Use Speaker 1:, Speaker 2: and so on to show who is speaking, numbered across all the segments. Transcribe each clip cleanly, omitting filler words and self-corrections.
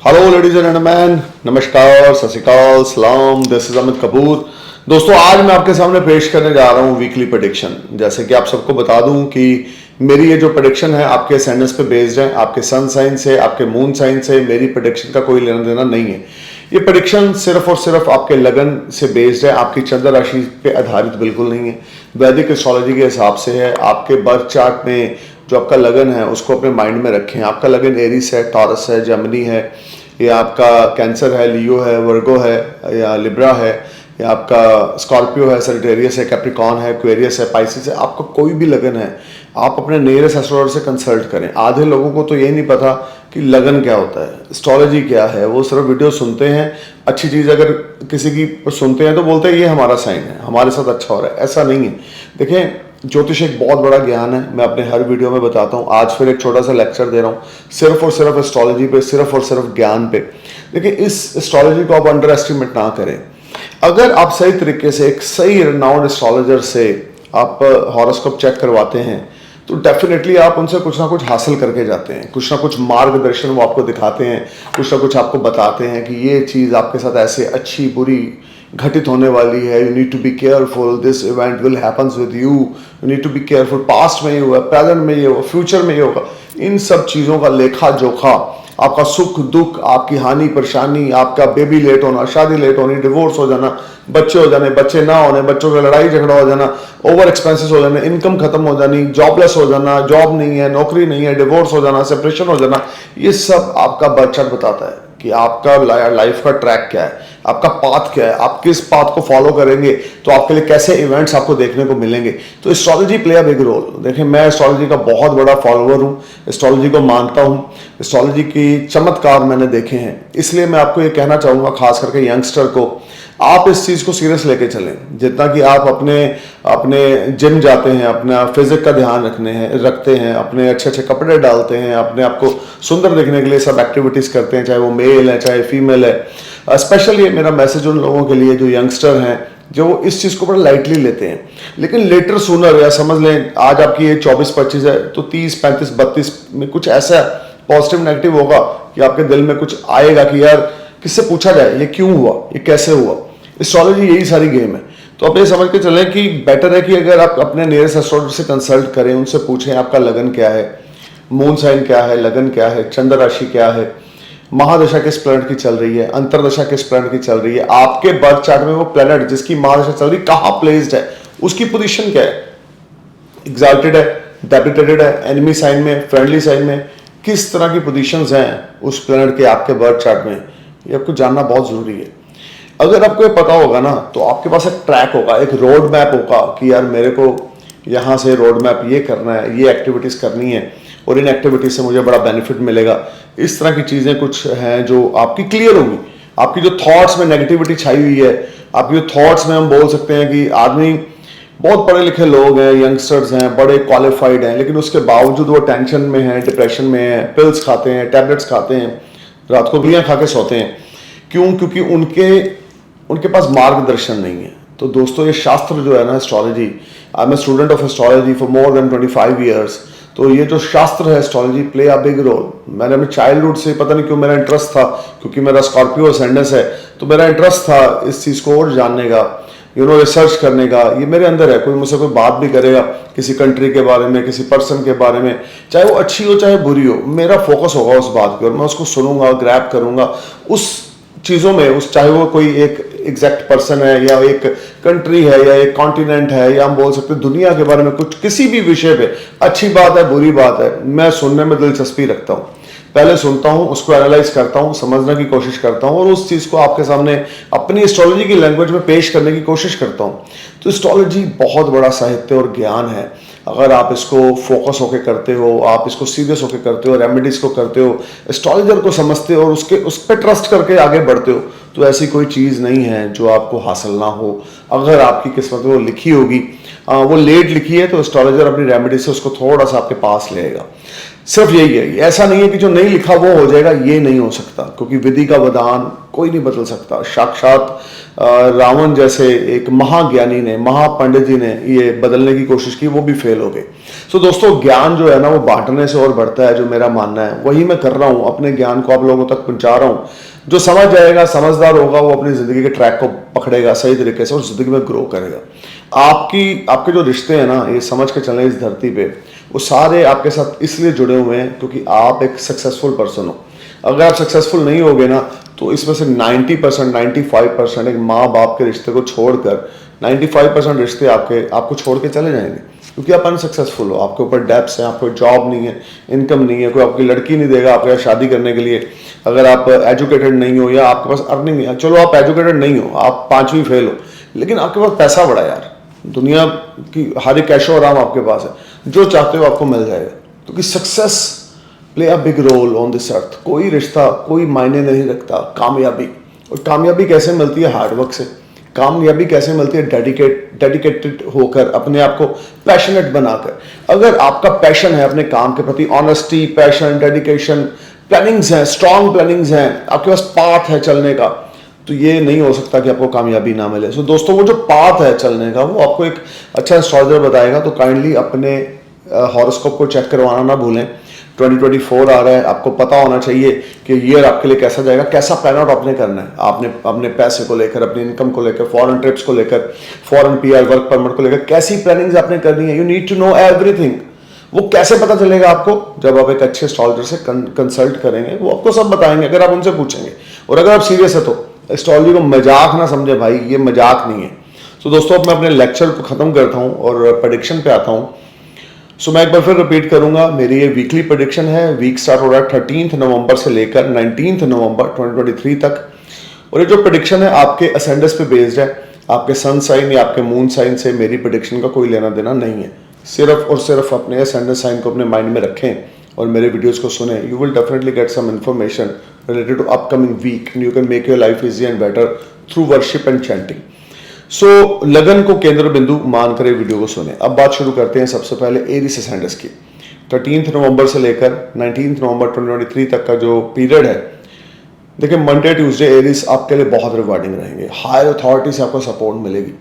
Speaker 1: Hello ladies and gentleman, नमस्कार, सत श्री अकाल, सलाम। This is Amit Kapoor. दोस्तों, आज मैं आपके सामने पेश करने जा रहा हूँ वीकली प्रेडिक्शन। जैसे कि आप सबको बता दूं कि मेरी ये जो प्रेडिक्शन है आपके असेंडेंस पे बेस्ड है, आपके सन साइन से, आपके मून साइन से मेरी प्रेडिक्शन का कोई लेना देना नहीं है। ये प्रेडिक्शन सिर्फ और सिर्फ आपके लगन से बेस्ड है, आपकी चंद्र राशि पे आधारित बिल्कुल नहीं है। वैदिक एस्ट्रोलॉजी के हिसाब से है। आपके बर्थ चार्ट में जो आपका लगन है उसको अपने माइंड में रखें। आपका लगन एरिस है, टॉरस है, जेमिनी है, या आपका कैंसर है, लियो है, वर्गो है, या लिब्रा है, या आपका स्कॉर्पियो है, सजिटेरियस है, कैप्रिकॉन है, एक्वेरियस है, पाइसिस है। आपका कोई भी लगन है, आप अपने नियरेस्ट एस्ट्रोलॉजर से कंसल्ट करें। आधे लोगों को तो ये नहीं पता कि लगन क्या होता है, एस्ट्रोलॉजी क्या है। वो सिर्फ वीडियो सुनते हैं, अच्छी चीज़ अगर किसी की सुनते हैं तो बोलते हैं ये हमारा साइन है, हमारे साथ अच्छा हो रहा है। ऐसा नहीं है। देखें, ज्योतिष एक बहुत बड़ा ज्ञान है, मैं अपने हर वीडियो में बताता हूँ। आज फिर एक छोटा सा लेक्चर दे रहा हूँ सिर्फ और सिर्फ एस्ट्रोलॉजी पे, सिर्फ और सिर्फ ज्ञान पे। देखिए, इस एस्ट्रोलॉजी को आप अंडर एस्टिमेट ना करें। अगर आप सही तरीके से एक सही रिनाउंड एस्ट्रोलॉजर से आप हॉरोस्कोप चेक करवाते हैं तो डेफिनेटली आप उनसे कुछ ना कुछ हासिल करके जाते हैं, कुछ ना कुछ मार्गदर्शन वो आपको दिखाते हैं, कुछ ना कुछ आपको बताते हैं कि ये चीज़ आपके साथ ऐसे अच्छी बुरी घटित होने वाली है। You need to be careful, this event will happens with you, you need to be careful. Past में ये हुआ, प्रेजेंट में ये होगा, फ्यूचर में ये होगा। इन सब चीज़ों का लेखा जोखा, आपका सुख दुख, आपकी हानि परेशानी, आपका बेबी लेट होना, शादी लेट होनी, डिवोर्स हो जाना, बच्चे हो जाने, बच्चे ना होने, बच्चों का लड़ाई झगड़ा हो जाना, ओवर एक्सपेंसेस हो जाने, इनकम खत्म हो जानी, जॉबलेस हो जाना, जॉब नहीं है, नौकरी नहीं है, डिवोर्स हो जाना, सेपरेशन हो जाना, ये सब आपका बर्थ चार्ट बताता है कि आपका लाइफ का ट्रैक क्या है, आपका पाथ क्या है, आप किस पाथ को फॉलो करेंगे तो आपके लिए कैसे इवेंट्स आपको देखने को मिलेंगे। तो astrology play a big role. देखिए, मैं एस्ट्रोलॉजी का बहुत बड़ा फॉलोअर हूँ, एस्ट्रोलॉजी को मानता हूँ, एस्ट्रोलॉजी की चमत्कार मैंने देखे हैं। इसलिए मैं आपको ये कहना चाहूँगा, खास करके यंगस्टर को, आप इस चीज़ को सीरियस लेके चलें। जितना कि आप अपने अपने जिम जाते हैं, अपना फिजिक का ध्यान रखते हैं, अपने अच्छे अच्छे कपड़े डालते हैं, अपने आप को सुंदर देखने के लिए सब एक्टिविटीज़ करते हैं, चाहे वो मेल है चाहे फीमेल है। स्पेशली मेरा मैसेज उन लोगों के लिए जो यंगस्टर हैं, जो इस चीज़ को बड़ा लाइटली लेते हैं। लेकिन लेटर सूनर, या समझ लें आज आपकी एज 24-25 है तो 30-35-32 में कुछ ऐसा पॉजिटिव नेगेटिव होगा कि आपके दिल में कुछ आएगा कि यार किससे पूछा जाए, ये क्यों हुआ, ये कैसे हुआ। एस्ट्रोलॉजी यही सारी गेम है। तो आप ये समझ के चलें कि बेटर है कि अगर आप अपने नियरेस्ट एस्ट्रोलॉजर से कंसल्ट करें, उनसे पूछें आपका लगन क्या है, मून साइन क्या है, लगन क्या है, चंद्र राशि क्या है, महादशा किस प्लैनेट की चल रही है, अंतरदशा किस प्लैनेट की चल रही है, आपके बर्थ चार्ट में वो प्लैनेट जिसकी महादशा चल रही है कहाँ प्लेस्ड है, उसकी पोजीशन क्या है, एग्जाल्टेड है, डेबिटेटेड है, एनिमी साइन में, फ्रेंडली साइन में, किस तरह की पोजीशंस हैं उस प्लैनेट के आपके बर्थ चार्ट में, ये आपको जानना बहुत जरूरी है। अगर आपको ये पता होगा ना तो आपके पास एक ट्रैक होगा, एक रोड मैप होगा कि यार मेरे को यहाँ से रोड मैप ये करना है, ये एक्टिविटीज़ करनी है और इन एक्टिविटीज़ से मुझे बड़ा बेनिफिट मिलेगा। इस तरह की चीज़ें कुछ हैं जो आपकी क्लियर होंगी। आपकी जो थॉट्स में नेगेटिविटी छाई हुई है, आपकी जो थॉट्स में हम बोल सकते हैं कि आदमी बहुत पढ़े लिखे लोग हैं, यंगस्टर्स हैं, बड़े क्वालिफाइड हैं, लेकिन उसके बावजूद वो टेंशन में हैं, डिप्रेशन में हैं, पिल्स खाते हैं, टैबलेट्स खाते हैं, रात को गोलियाँ खा के सोते हैं। क्यों? क्योंकि उनके पास मार्गदर्शन नहीं है। तो दोस्तों, ये शास्त्र जो है ना, astrology, I am a student of astrology for more than 25 years. तो ये जो शास्त्र है astrology play a big role. मैंने अपने चाइल्डहुड से, पता नहीं क्यों मेरा इंटरेस्ट था, क्योंकि मेरा स्कॉर्पियो असेंडेंस है, तो मेरा इंटरेस्ट था इस चीज़ को और जानने का, रिसर्च करने का। ये मेरे अंदर है। कोई मुझसे कोई बात भी करेगा किसी कंट्री के बारे में, किसी पर्सन के बारे में, चाहे वो अच्छी हो चाहे बुरी हो, मेरा फोकस होगा उस बात की और मैं उसको सुनूंगा, ग्रैब करूंगा उस चीज़ों में, उस चाहे वो कोई एक एग्जैक्ट पर्सन है या एक कंट्री है या एक कॉन्टिनेंट है, या हम बोल सकते हैं दुनिया के बारे में, कुछ किसी भी विषय पे, अच्छी बात है बुरी बात है, मैं सुनने में दिलचस्पी रखता हूँ। पहले सुनता हूँ, उसको एनालाइज करता हूँ, समझने की कोशिश करता हूँ और उस चीज़ को आपके सामने अपनी एस्ट्रोलॉजी की लैंग्वेज में पेश करने की कोशिश करता हूँ। तो एस्ट्रोलॉजी बहुत बड़ा साहित्य और ज्ञान है। अगर आप इसको फोकस होकर करते हो, आप इसको सीरियस होकर करते हो, रेमेडीज को करते हो, एस्ट्रोलॉजर को समझते हो और उस पर ट्रस्ट करके आगे बढ़ते हो, तो ऐसी कोई चीज़ नहीं है जो आपको हासिल ना हो। अगर आपकी किस्मत में वो लिखी होगी, वो लेट लिखी है, तो एस्ट्रोलॉजर अपनी रेमेडी से उसको थोड़ा सा आपके पास लेगा। सिर्फ यही है, ऐसा नहीं है कि जो नहीं लिखा वो हो जाएगा, ये नहीं हो सकता, क्योंकि विधि का वरदान कोई नहीं बदल सकता। साक्षात रावण जैसे एक महाज्ञानी ने, महापंडित जी ने ये बदलने की कोशिश की, वो भी फेल हो गए। सो दोस्तों, ज्ञान जो है ना वो बांटने से और बढ़ता है, जो मेरा मानना है वही मैं कर रहा हूँ, अपने ज्ञान को आप लोगों तक पहुंचा रहा हूँ। जो समझ जाएगा, समझदार होगा, वो अपनी जिंदगी के ट्रैक को पकड़ेगा सही तरीके से और जिंदगी में ग्रो करेगा। आपके जो रिश्ते हैं ना, ये समझ के चलें इस धरती पे, वो सारे आपके साथ इसलिए जुड़े हुए हैं क्योंकि आप एक सक्सेसफुल पर्सन हो। अगर आप सक्सेसफुल नहीं होगे ना, तो इसमें से 90%, 95% एक माँ बाप के रिश्ते को छोड़कर 95% रिश्ते आपको छोड़ के चले जाएंगे, क्योंकि आप अनसक्सेसफुल हो। आपके ऊपर डेब्ट्स हैं, आपको जॉब नहीं है, इनकम नहीं है, कोई आपकी लड़की नहीं देगा आपके साथ शादी करने के लिए। अगर आप एजुकेटेड नहीं हो या आपके पास अर्निंग नहीं है, चलो आप एजुकेटेड नहीं हो, आप 5वीं फेल हो, लेकिन आपके पास पैसा बड़ा यार, दुनिया की हर एक कैशो आराम आपके पास है, जो चाहते हो आपको मिल जाएगा। क्योंकि success play a big roll on this earth. कोई रिश्ता कोई मायने नहीं रखता। कामयाबी, और कामयाबी कैसे मिलती है? हार्डवर्क से। कामयाबी कैसे मिलती है? डेडिकेटेड होकर, अपने आप को पैशनेट बनाकर। अगर आपका पैशन है अपने काम के प्रति, ऑनेस्टी, पैशन, डेडिकेशन, प्लानिंग्स हैं, स्ट्रॉन्ग प्लानिंग्स हैं, आपके पास पाथ है चलने का, तो ये नहीं हो सकता कि आपको कामयाबी ना मिले। सो दोस्तों, वो जो पाथ है चलने का, वो आपको एक अच्छा एस्ट्रोलॉजर बताएगा। तो काइंडली अपने हॉरोस्कोप को चेक करवाना ना भूलें। 2024 आ रहा है, आपको पता होना चाहिए कि ईयर आपके लिए कैसा जाएगा, कैसा प्लान आउट आपने करना है। आपने अपने पैसे को लेकर, अपनी इनकम को लेकर, फॉरेन ट्रिप्स को लेकर, फॉरेन पीआर, वर्क परमिट को लेकर कैसी प्लानिंग्स आपने करनी है। You need to know everything. वो कैसे पता चलेगा आपको? जब आप एक अच्छे एस्ट्रोलॉजर से कंसल्ट करेंगे, वो आपको सब बताएंगे अगर आप उनसे पूछेंगे। और अगर आप सीरियस है तो एस्ट्रोलॉजी को मजाक ना समझे भाई, ये मजाक नहीं है। तो दोस्तों, अब मैं अपने लेक्चर को खत्म करता हूँ और प्रेडिक्शन पे आता हूँ। सो मैं एक बार फिर रिपीट करूंगा, मेरी ये वीकली प्रेडिक्शन है। वीक स्टार्ट हो रहा है 13 नवंबर से लेकर 19 नवंबर 2023 तक। और ये जो प्रेडिक्शन है आपके असेंडेंस पे बेस्ड है। आपके सन साइन या आपके मून साइन से मेरी प्रेडिक्शन का कोई लेना देना नहीं है। सिर्फ और सिर्फ अपने असेंडेंस साइन को अपने माइंड में रखें और मेरे वीडियोस को सुने। You will definitely get some information related to upcoming week and you can make your life easier and better through worship and chanting. So लगन को केंद्र बिंदु मानकर वीडियो को सुने। अब बात शुरू करते हैं सबसे पहले एरिस असेंडेंस की। 13 नवंबर से लेकर 19 नवंबर 2023 तक का जो पीरियड है, देखिए मंडे ट्यूसडे एरिस आपके लिए बहुत रिवार्डिंग रहेंगे। हायर अथॉरिटी से आपको सपोर्ट मिलेगी,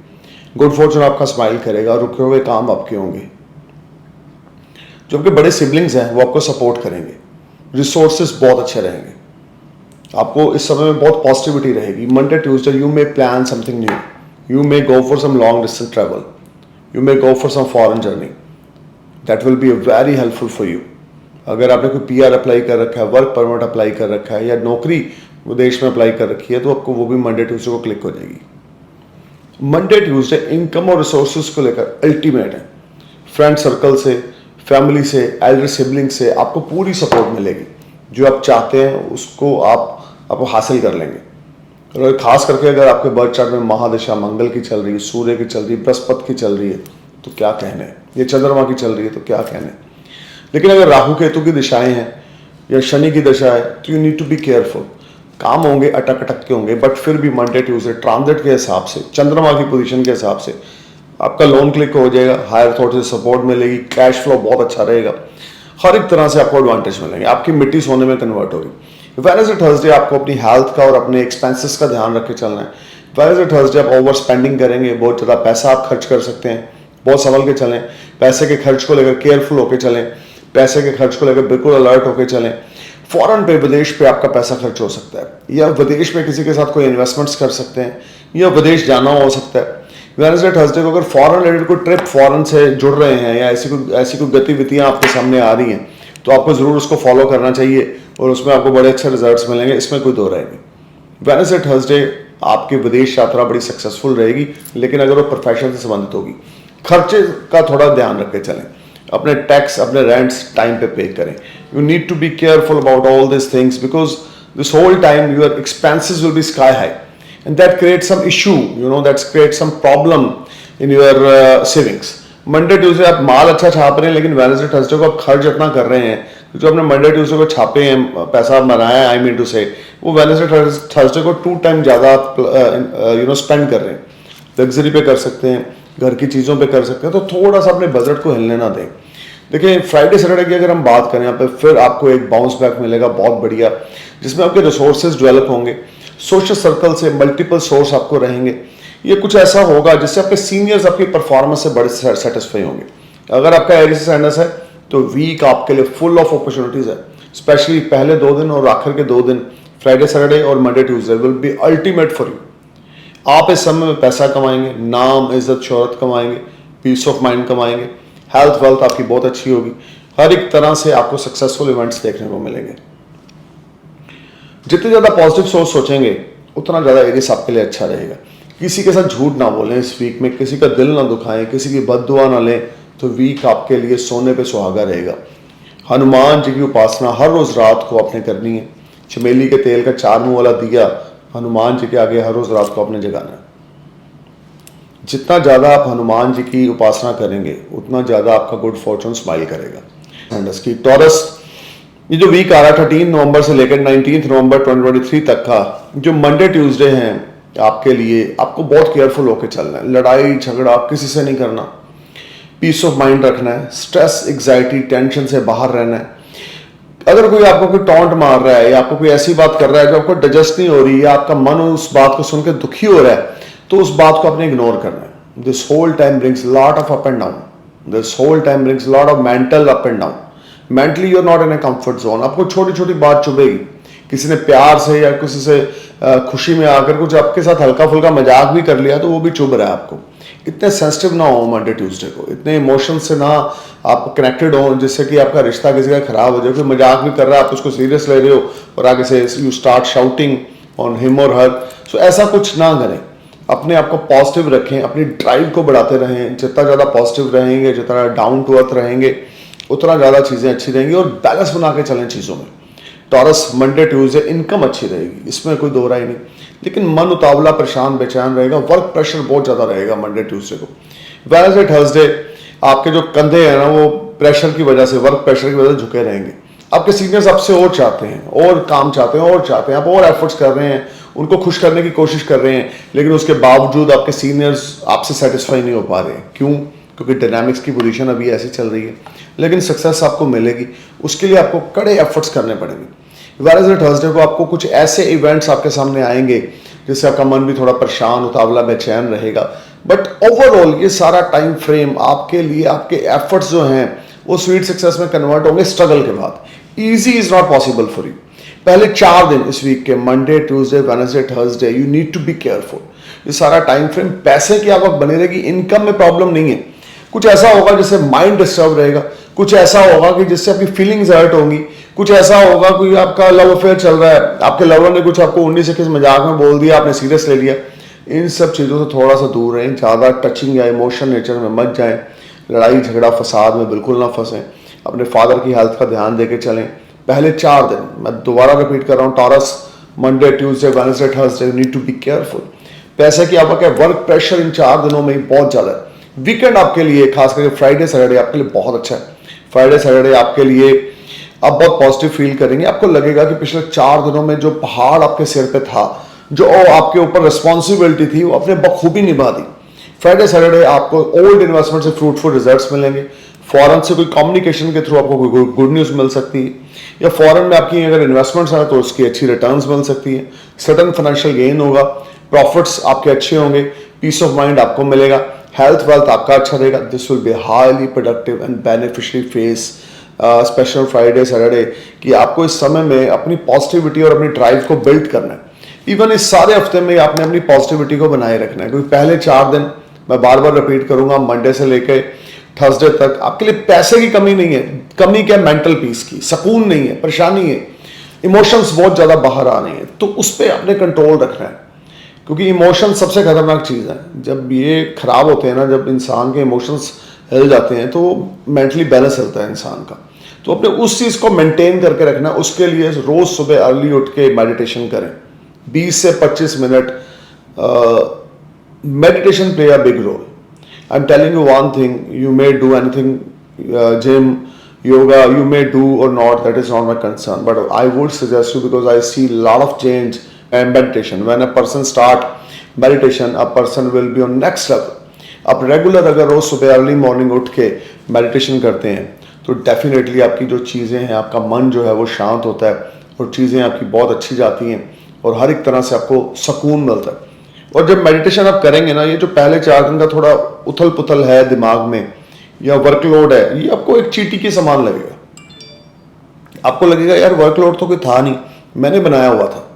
Speaker 1: गुड फॉर्चून आपका स्माइल करेगा, रुके हुए काम आपके होंगे। जो आपके बड़े सिबलिंग्स हैं वो आपको सपोर्ट करेंगे, रिसोर्सेज बहुत अच्छे रहेंगे। आपको इस समय में बहुत पॉजिटिविटी रहेगी। Monday Tuesday you may plan something new, you may go for some long distance travel, you may go for some foreign journey, that will be very helpful for you. अगर आपने कोई पीआर अप्लाई कर रखा है, work permit apply कर रखा है या नौकरी विदेश में अप्लाई कर रखी है, तो आपको वो भी मंडे ट्यूसडे को क्लिक हो जाएगी। मंडे ट्यूसडे इनकम और रिसोर्सेज को लेकर अल्टीमेट है। फ्रेंड सर्कल से, फैमिली से, एल्डर सिबलिंग से आपको पूरी सपोर्ट मिलेगी। जो आप चाहते हैं उसको आपको हासिल कर लेंगे। और खास करके अगर आपके बर्थ चार्ट में महादशा मंगल की चल रही है, सूर्य की चल रही है, बृहस्पति की चल रही है, तो क्या कहने, ये चंद्रमा की चल रही है तो क्या कहने। लेकिन अगर राहु केतु की दिशाएं हैं या शनि की दशा है, तो you need to be careful. काम होंगे, अटक अटक के होंगे, बट फिर भी मंडे ट्यूसडे ट्रांजिट के हिसाब से, चंद्रमा की पोजीशन के हिसाब से आपका लोन क्लिक हो जाएगा, हायर अथॉरिटी से सपोर्ट मिलेगी, कैश फ्लो बहुत अच्छा रहेगा, हर एक तरह से आपको एडवांटेज मिलेंगे, आपकी मिट्टी सोने में कन्वर्ट होगी। वेडनेसडे थर्सडे आपको अपनी हेल्थ का और अपने एक्सपेंसेस का ध्यान रख के चलना है। वेडनेसडे थर्सडे आप ओवर स्पेंडिंग करेंगे, बहुत ज़्यादा पैसा आप खर्च कर सकते हैं, बहुत संभल के चलें। पैसे के खर्च को लेकर केयरफुल होकर चलें, पैसे के खर्च को लेकर बिल्कुल अलर्ट होकर चलें। फॉरेन पे, विदेश पे आपका पैसा खर्च हो सकता है, या विदेश में किसी के साथ कोई इन्वेस्टमेंट्स कर सकते हैं, या विदेश जाना हो सकता है। वेडनेसडे थर्सडे को अगर फॉरेन रिलेटेड कोई ट्रिप फॉरेन से जुड़ रहे हैं या ऐसी कोई गतिविधियां आपके सामने आ रही हैं, तो आपको ज़रूर उसको फॉलो करना चाहिए और उसमें आपको बड़े अच्छे रिजल्ट्स मिलेंगे, इसमें कोई दो राय नहीं। वेडनेसडे थर्सडे आपकी विदेश यात्रा बड़ी सक्सेसफुल रहेगी, लेकिन अगर वो प्रोफेशन से संबंधित होगी। खर्चे का थोड़ा ध्यान रख के चलें, अपने टैक्स, अपने रेंट्स टाइम पे पे करें। You need to be careful about all this things because this whole time your expenses will be sky high and that creates some issue, that creates some problem in your savings. Monday Tuesday आप माल अच्छा छाप रहे हैं, लेकिन Wednesday Thursday को आप खर्च इतना कर रहे हैं, जो आपने मंडे ट्यूसडे को छापे हैं, पैसा बनाया है, आई मीन टू से, वो वेडनेसडे थर्सडे को 2 टाइम ज़्यादा आप स्पेंड कर रहे हैं। लग्जरी पे कर सकते हैं, घर की चीज़ों पे कर सकते हैं, तो थोड़ा सा अपने बजट को हिलने ना दें। देखिए फ्राइडे सैटरडे की अगर हम बात करें यहाँ पे, फिर आपको एक बाउंस बैक मिलेगा बहुत बढ़िया, जिसमें आपके रिसोर्सेज डेवलप होंगे, सोशल सर्कल से मल्टीपल सोर्स आपको रहेंगे। ये कुछ ऐसा होगा जिससे आपके सीनियर्स आपकी परफॉर्मेंस से बड़े सेटिस्फाई होंगे। अगर आपका एरिस एंडस है तो वीक आपके लिए फुल ऑफ अपॉर्चुनिटीज है, स्पेशली पहले 2 दिन और आखिर के 2 दिन फ्राइडे सैटरडे और Monday Tuesday will be ultimate for you. आप इस समय में पैसा कमाएंगे, नाम इज्जत शोहरत कमाएंगे, पीस ऑफ माइंड कमाएंगे, हेल्थ वेल्थ आपकी बहुत अच्छी होगी, हर एक तरह से आपको सक्सेसफुल इवेंट्स देखने को मिलेंगे। जितने ज्यादा पॉजिटिव सोच सोचेंगे उतना ज्यादा एरिस आपके लिए अच्छा रहेगा। किसी के साथ झूठ ना बोलें इस वीक में, किसी का दिल ना दुखाएं, किसी की बद्दुआ ना लें, तो वीक आपके लिए सोने पे सुहागा रहेगा। हनुमान जी की उपासना हर रोज रात को आपने करनी है। चमेली के तेल का 4 मुंह वाला दिया हनुमान जी के आगे हर रोज रात को आपने जगाना है। जितना ज्यादा आप हनुमान जी की उपासना करेंगे उतना ज्यादा आपका गुड फॉर्चून स्माइल करेगा। एंड इसकी टॉरस, ये जो वीक आ रहा है 13 नवंबर से लेकर 19 नवंबर 2023 तक का, जो मंडे ट्यूसडे हैं आपके लिए, आपको बहुत केयरफुल होकर चलना है। लड़ाई झगड़ा किसी से नहीं करना, पीस ऑफ माइंड रखना है, स्ट्रेस एग्जाइटी टेंशन से बाहर रहना है। अगर कोई आपको कोई टॉन्ट मार रहा है या आपको कोई ऐसी बात कर रहा है जो आपको डाइजेस्ट नहीं हो रही, या आपका मन उस बात को सुनकर दुखी हो रहा है, तो उस बात को आपने इग्नोर करना है। This whole time brings lot of up and down, this whole time brings lot of mental up and down. Mentally you are not in a comfort zone. आपको छोटी छोटी बात चुभेगी, किसी ने प्यार से या किसी से खुशी में आकर कुछ आपके साथ हल्का फुल्का मजाक भी कर लिया तो वो भी चुभ रहा है आपको। इतने सेंसिटिव ना हो मंडे ट्यूसडे को, इतने इमोशन से ना आप कनेक्टेड हो जिससे कि आपका रिश्ता किसी का खराब हो जाए। कोई मजाक भी कर रहा है, आप उसको सीरियस ले रहे हो और आगे से you start shouting on him और हर। सो ऐसा कुछ ना करें, अपने आप को पॉजिटिव रखें, अपनी ड्राइव को बढ़ाते रहें। जितना ज़्यादा पॉजिटिव रहेंगे, जितना डाउन टू अर्थ रहेंगे, उतना ज़्यादा चीज़ें अच्छी रहेंगी और बैलेंस बना के चलें चीज़ों में। टॉरस मंडे ट्यूसडे इनकम अच्छी रहेगी, इसमें कोई दो राय नहीं, लेकिन मन उतावला परेशान बेचैन रहेगा, वर्क प्रेशर बहुत ज़्यादा रहेगा मंडे ट्यूसडे को। वेडनेसडे थर्सडे आपके जो कंधे हैं ना, वो प्रेशर की वजह से, वर्क प्रेशर की वजह से झुके रहेंगे। आपके सीनियर्स आपसे और चाहते हैं, और काम चाहते हैं, और चाहते हैं, आप और एफर्ट्स कर रहे हैं, उनको खुश करने की कोशिश कर रहे हैं, लेकिन उसके बावजूद आपके सीनियर्स आपसे सेटिस्फाई नहीं हो पा रहे हैं। क्यों? क्योंकि डायनामिक्स की पोजीशन अभी ऐसी चल रही है, लेकिन सक्सेस आपको मिलेगी, उसके लिए आपको कड़े एफर्ट्स करने पड़ेंगे। वेडनेसडे थर्सडे को आपको कुछ ऐसे इवेंट्स आपके सामने आएंगे जिससे आपका मन भी थोड़ा परेशान उतावला बेचैन रहेगा, बट ओवरऑल ये सारा टाइम फ्रेम आपके लिए, आपके एफर्ट्स जो हैं वो स्वीट सक्सेस में कन्वर्ट होंगे स्ट्रगल के बाद। Easy is not possible for you. पहले 4 दिन इस वीक के, Monday Tuesday Wednesday Thursday, you need to be careful. ये सारा टाइम फ्रेम पैसे की आवक बनी रहेगी, इनकम में प्रॉब्लम नहीं है। कुछ ऐसा होगा जिससे माइंड डिस्टर्ब रहेगा, कुछ ऐसा होगा कि जिससे आपकी फीलिंग्स हर्ट होंगी, कुछ ऐसा होगा कोई आपका लव अफेयर चल रहा है, आपके लवर ने कुछ आपको 19 21 मजाक में बोल दिया, आपने सीरियस ले लिया। इन सब चीज़ों से थोड़ा सा दूर रहें, ज़्यादा टचिंग या इमोशन नेचर में मत जाएं, लड़ाई झगड़ा फसाद में बिल्कुल ना फंसें, अपने फादर की हेल्थ का ध्यान देके चलें। पहले 4 दिन, मैं दोबारा रिपीट कर रहा हूँ, Taurus Monday Tuesday Wednesday Thursday, you need to be careful. पैसे की आवक है, वर्क प्रेशर इन 4 दिनों में ही बहुत ज़्यादा है। वीकेंड आपके लिए, खास करके फ्राइडे सैटरडे आपके लिए बहुत अच्छा है। फ्राइडे सैटरडे आपके लिए आप बहुत पॉजिटिव फील करेंगे, आपको लगेगा कि पिछले 4 दिनों में जो पहाड़ आपके सिर पे था, जो आपके ऊपर रिस्पॉन्सिबिलिटी थी, वो आपने बखूबी निभा दी। फ्राइडे सैटरडे आपको ओल्ड इन्वेस्टमेंट से फ्रूटफुल रिजल्ट्स मिलेंगे, फॉरेन से कोई कम्युनिकेशन के थ्रू आपको कोई गुड न्यूज़ मिल सकती है, या फॉरेन में आपकी अगर इन्वेस्टमेंट्स हैं तो उसकी अच्छी रिटर्न्स मिल सकती है, सडन फाइनेंशियल गेन होगा, प्रॉफिट्स आपके अच्छे होंगे, पीस ऑफ माइंड आपको मिलेगा, हेल्थ वेल्थ आपका अच्छा रहेगा। This will be highly productive and beneficiary face special Friday Saturday, कि आपको इस समय में अपनी पॉजिटिविटी और अपनी ड्राइव को बिल्ड करना है। इवन इस सारे हफ्ते में आपने अपनी पॉजिटिविटी को बनाए रखना है, क्योंकि पहले 4 दिन, मैं बार बार रिपीट करूंगा, मंडे से लेकर थर्सडे तक आपके लिए पैसे की कमी नहीं है। कमी क्या? मेंटल पीस की, सुकून नहीं है, परेशानी है, इमोशंस बहुत ज़्यादा बाहर आ रही हैं, तो उस पर आपने कंट्रोल रखना है, क्योंकि इमोशन सबसे खतरनाक चीज़ है। जब ये खराब होते हैं ना, जब इंसान के इमोशंस हिल जाते हैं तो मेंटली बैलेंस हिलता है इंसान का। तो अपने उस चीज़ को मेंटेन करके रखना, उसके लिए रोज़ सुबह अर्ली उठ के मेडिटेशन करें, 20 से 25 minute. Meditation play a big role. I am telling you one thing, you may do anything, gym, yoga, you may do or not, that is not my concern, but I would suggest you, because I see a lot of change in meditation. When a person start meditation, a person will be on next level. आप regular अगर रोज सुबह early morning उठ के meditation करते हैं तो definitely आपकी जो चीज़ें हैं, आपका मन जो है वो शांत होता है और चीज़ें आपकी बहुत अच्छी जाती हैं और हर एक तरह से आपको सुकून मिलता है। और जब मेडिटेशन आप करेंगे ना, ये जो पहले 4 दिन का थोड़ा उथल पुथल है दिमाग में या वर्कलोड है, ये आपको एक चींटी के समान लगेगा। आपको लगेगा यार वर्कलोड तो कोई था नहीं, मैंने बनाया हुआ था।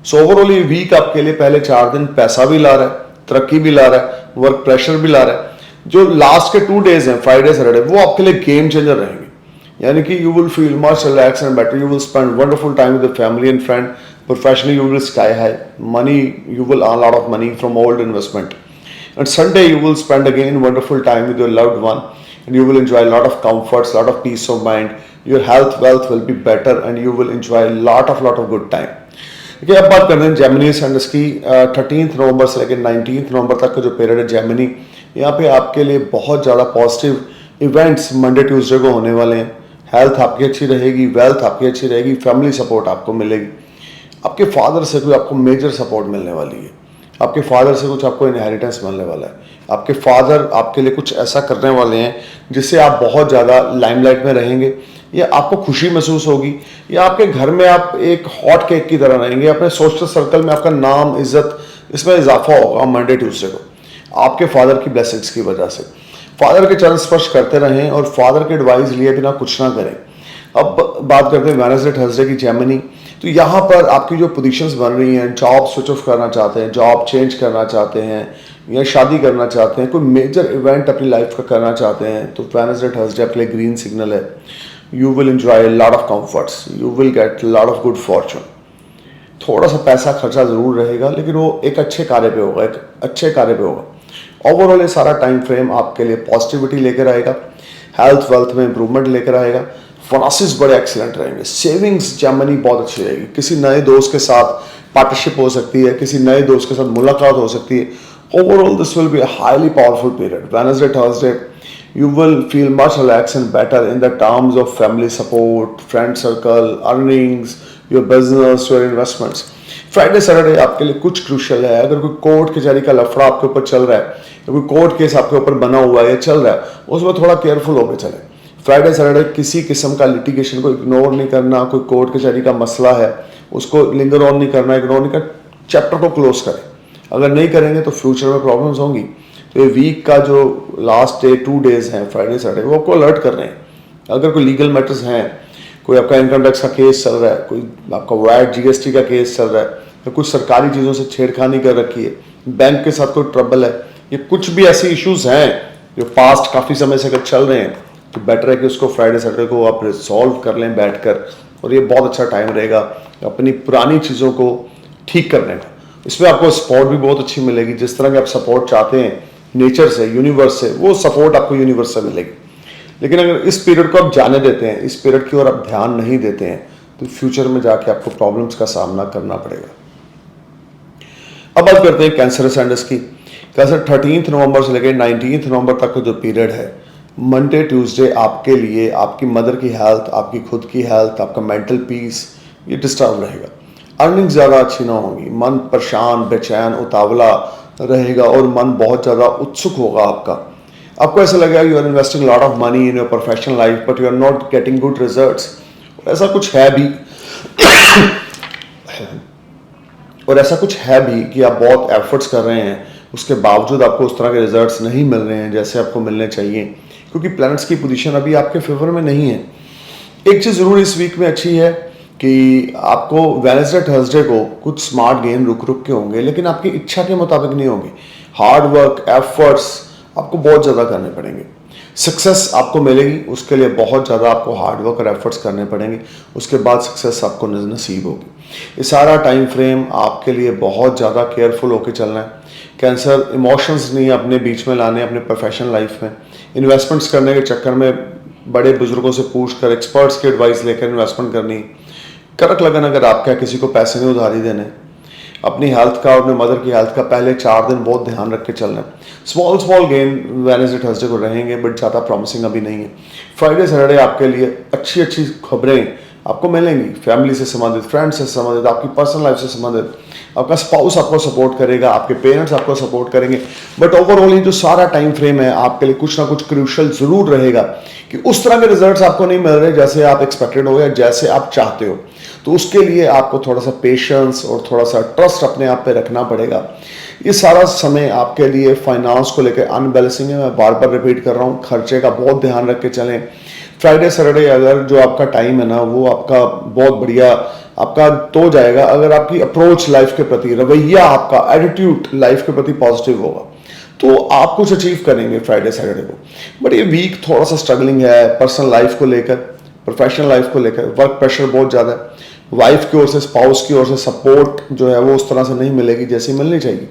Speaker 1: सो ओवरऑल ये वीक आपके लिए पहले 4 दिन पैसा भी ला रहा है, तरक्की भी ला रहा है, वर्क प्रेशर भी ला रहा है। जो लास्ट के 2 डेज हैं, फ्राइडे सैटरडे, वो आपके लिए गेम चेंजर रहेंगे। यानी कि you will feel much relax and better, you will spend wonderful time with the family and friend. Professionally, you will sky high. Money, you will earn a lot of money from old investment. And Sunday, you will spend again wonderful time with your loved one, and you will enjoy a lot of comforts, a lot of peace of mind. Your health, wealth will be better, and you will enjoy a lot of good time. देखिए, अब बात करते हैं Gemini सेंडस की। 13 नवंबर से लेकर 19 नवंबर तक का जो पीरियड है जेमिनी, यहाँ पे आपके लिए बहुत ज़्यादा पॉजिटिव इवेंट्स मंडे ट्यूसडे को होने वाले हैं। हेल्थ आपकी अच्छी रहेगी, वेल्थ आपकी अच्छी रहेगी, फैमिली सपोर्ट आपको मिलेगी। आपके फादर से कोई आपको मेजर सपोर्ट मिलने वाली है, आपके फादर से कुछ आपको इनहेरिटेंस मिलने वाला है, आपके फादर आपके लिए कुछ ऐसा करने वाले हैं जिससे आप बहुत ज़्यादा लाइमलाइट में रहेंगे, या आपको खुशी महसूस होगी, या आपके घर में आप एक हॉट केक की तरह रहेंगे। अपने सोशल सर्कल में आपका नाम, इज्जत, इसमें इजाफा होगा मंडे ट्यूसडे को आपके फादर की ब्लेसिंग्स की वजह से। फादर के चरण स्पर्श करते रहें और फादर के एडवाइस लिए बिना कुछ ना करें। अब बात करते हैं वेडनेसडे थर्सडे की जेमिनी। तो यहाँ पर आपकी जो पोजीशंस बन रही हैं, जॉब स्विच ऑफ करना चाहते हैं, जॉब चेंज करना चाहते हैं, या शादी करना चाहते हैं, कोई मेजर इवेंट अपनी लाइफ का करना चाहते हैं, तो वेडनेसडे थर्सडे आपके लिए ग्रीन सिग्नल है। You will enjoy lot of comforts, you will get lot of good Fortune. थोड़ा सा पैसा खर्चा ज़रूर रहेगा, लेकिन वो एक अच्छे कार्य पे होगा, एक अच्छे कार्य पे होगा। ओवरऑल ये सारा टाइम फ्रेम आपके लिए पॉजिटिविटी लेकर आएगा, हेल्थ वेल्थ में इंप्रूवमेंट लेकर आएगा, फाइनेंसेस बड़े एक्सीलेंट रहेंगे, सेविंग्स जेमिनी बहुत अच्छी रहेगी। किसी नए दोस्त के साथ पार्टनरशिप हो सकती है, किसी नए दोस्त के साथ मुलाकात हो सकती है। Overall this will be a highly powerful period. Wednesday Thursday you will feel much relaxed and better in the terms of family support, friend circle, earnings, your business, your investments. Friday Saturday आपके लिए कुछ crucial है। अगर कोई court कचहरी का लफड़ा आपके ऊपर चल रहा है, या कोई कोर्ट केस आपके ऊपर बना हुआ है या चल रहा है, उसमें थोड़ा केयरफुल होकर चले। फ्राइडे सैटरडे किसी किस्म का लिटिगेशन को इग्नोर नहीं करना। कोई कोर्ट कचहरी का मसला है, उसको लिंगर ऑन नहीं करना, इग्नोर नहीं करना, चैप्टर को क्लोज करें। अगर नहीं करेंगे तो फ्यूचर में प्रॉब्लम्स होंगी। तो ये वीक का जो लास्ट डे 2 डेज हैं फ्राइडे सैटरडे, वो आपको अलर्ट कर रहे हैं। अगर कोई लीगल मैटर्स हैं, कोई आपका इनकम टैक्स का केस चल रहा है, कोई आपका वैट जीएसटी का केस चल रहा है, या कुछ सरकारी चीज़ों से छेड़खानी कर रखी है, बैंक के साथ कोई ट्रबल है, ये कुछ भी ऐसे इश्यूज हैं जो पास्ट काफ़ी समय से अगर चल रहे हैं, तो बेटर है कि उसको फ्राइडे सैटरडे को आप रिजॉल्व कर लें बैठकर। और ये बहुत अच्छा टाइम रहेगा अपनी पुरानी चीज़ों को ठीक करने का। इसमें आपको सपोर्ट भी बहुत अच्छी मिलेगी। जिस तरह के आप सपोर्ट चाहते हैं नेचर से, यूनिवर्स से, वो सपोर्ट आपको यूनिवर्स से मिलेगी। लेकिन अगर इस पीरियड को आप जाने देते हैं, इस पीरियड की ओर आप ध्यान नहीं देते हैं, तो फ्यूचर में जाके आपको प्रॉब्लम्स का सामना करना पड़ेगा। अब बात करते हैं कैंसर एसेंडेंस की। कैंसर 13 नवंबर से लेकर 19 नवंबर तक का जो पीरियड है, मंडे ट्यूसडे आपके लिए आपकी मदर की हेल्थ, आपकी खुद की हेल्थ, आपका मेंटल पीस, ये डिस्टर्ब रहेगा। अर्निंग ज़्यादा अच्छी ना होगी, मन परेशान, बेचैन, उतावला रहेगा और मन बहुत ज़्यादा उत्सुक होगा आपको ऐसा लगेगा you are investing lot of money in your professional life but you are not getting good results. ऐसा कुछ है भी और ऐसा कुछ है भी कि आप बहुत एफर्ट्स कर रहे हैं, उसके बावजूद आपको उस तरह के रिजल्ट्स नहीं मिल रहे हैं जैसे आपको मिलने चाहिए, क्योंकि प्लैनेट्स की पोजीशन अभी आपके फेवर में नहीं है। एक चीज़ ज़रूर इस वीक में अच्छी है कि आपको वेडनेसडे थर्सडे को कुछ स्मार्ट गेम रुक के होंगे, लेकिन आपकी इच्छा के मुताबिक नहीं होंगे। हार्ड वर्क, एफर्ट्स आपको बहुत ज़्यादा करने पड़ेंगे। सक्सेस आपको मिलेगी, उसके लिए बहुत ज़्यादा आपको हार्ड वर्क और एफर्ट्स करने पड़ेंगे, उसके बाद सक्सेस आपको नसीब होगी। ये सारा टाइम फ्रेम आपके लिए बहुत ज़्यादा केयरफुल होकर चलना है। कैंसर इमोशंस नहीं अपने बीच में लाने अपने प्रोफेशनल लाइफ में। इन्वेस्टमेंट्स करने के चक्कर में बड़े बुजुर्गों से पूछ कर, एक्सपर्ट्स की एडवाइस लेकर इन्वेस्टमेंट करनी। करक लगन अगर आपका किसी को पैसे नहीं उधारी देने। अपनी हेल्थ का और अपने मदर की हेल्थ का पहले 4 दिन बहुत ध्यान रख के चलना है। स्मॉल गेन वेडनेसडे थर्सडे को रहेंगे, बट ज़्यादा प्रॉमिसिंग अभी नहीं है। फ्राइडे सैटरडे आपके लिए अच्छी खबरें आपको मिलेंगी, फैमिली से संबंधित, फ्रेंड्स से संबंधित, आपकी पर्सनल लाइफ से संबंधित। आपका स्पाउस आपको सपोर्ट करेगा, आपके पेरेंट्स आपको सपोर्ट करेंगे। बट ओवरऑल ये जो सारा टाइम फ्रेम है आपके लिए कुछ ना कुछ क्रूशियल जरूर रहेगा कि उस तरह के रिजल्ट्स आपको नहीं मिल रहे जैसे आप एक्सपेक्टेड हो या जैसे आप चाहते हो। तो उसके लिए आपको थोड़ा सा पेशेंस और थोड़ा सा ट्रस्ट अपने आप पे रखना पड़ेगा। ये सारा समय आपके लिए फाइनेंस को लेकर अनबैलेंसिंग है। मैं बार बार रिपीट कर रहा हूँ, खर्चे का बहुत ध्यान रख के चलें। फ्राइडे सैटरडे अगर जो आपका टाइम है ना वो आपका बहुत बढ़िया आपका तो जाएगा अगर आपकी अप्रोच लाइफ के प्रति, रवैया आपका, एटीट्यूड लाइफ के प्रति पॉजिटिव होगा तो आप कुछ अचीव करेंगे फ्राइडे सैटरडे को। बट ये वीक थोड़ा सा स्ट्रगलिंग है पर्सनल लाइफ को लेकर, प्रोफेशनल लाइफ को लेकर। वर्क प्रेशर बहुत ज़्यादा है, वाइफ की ओर से, स्पाउस की ओर से सपोर्ट जो है वो उस तरह से नहीं मिलेगी जैसी मिलनी चाहिए।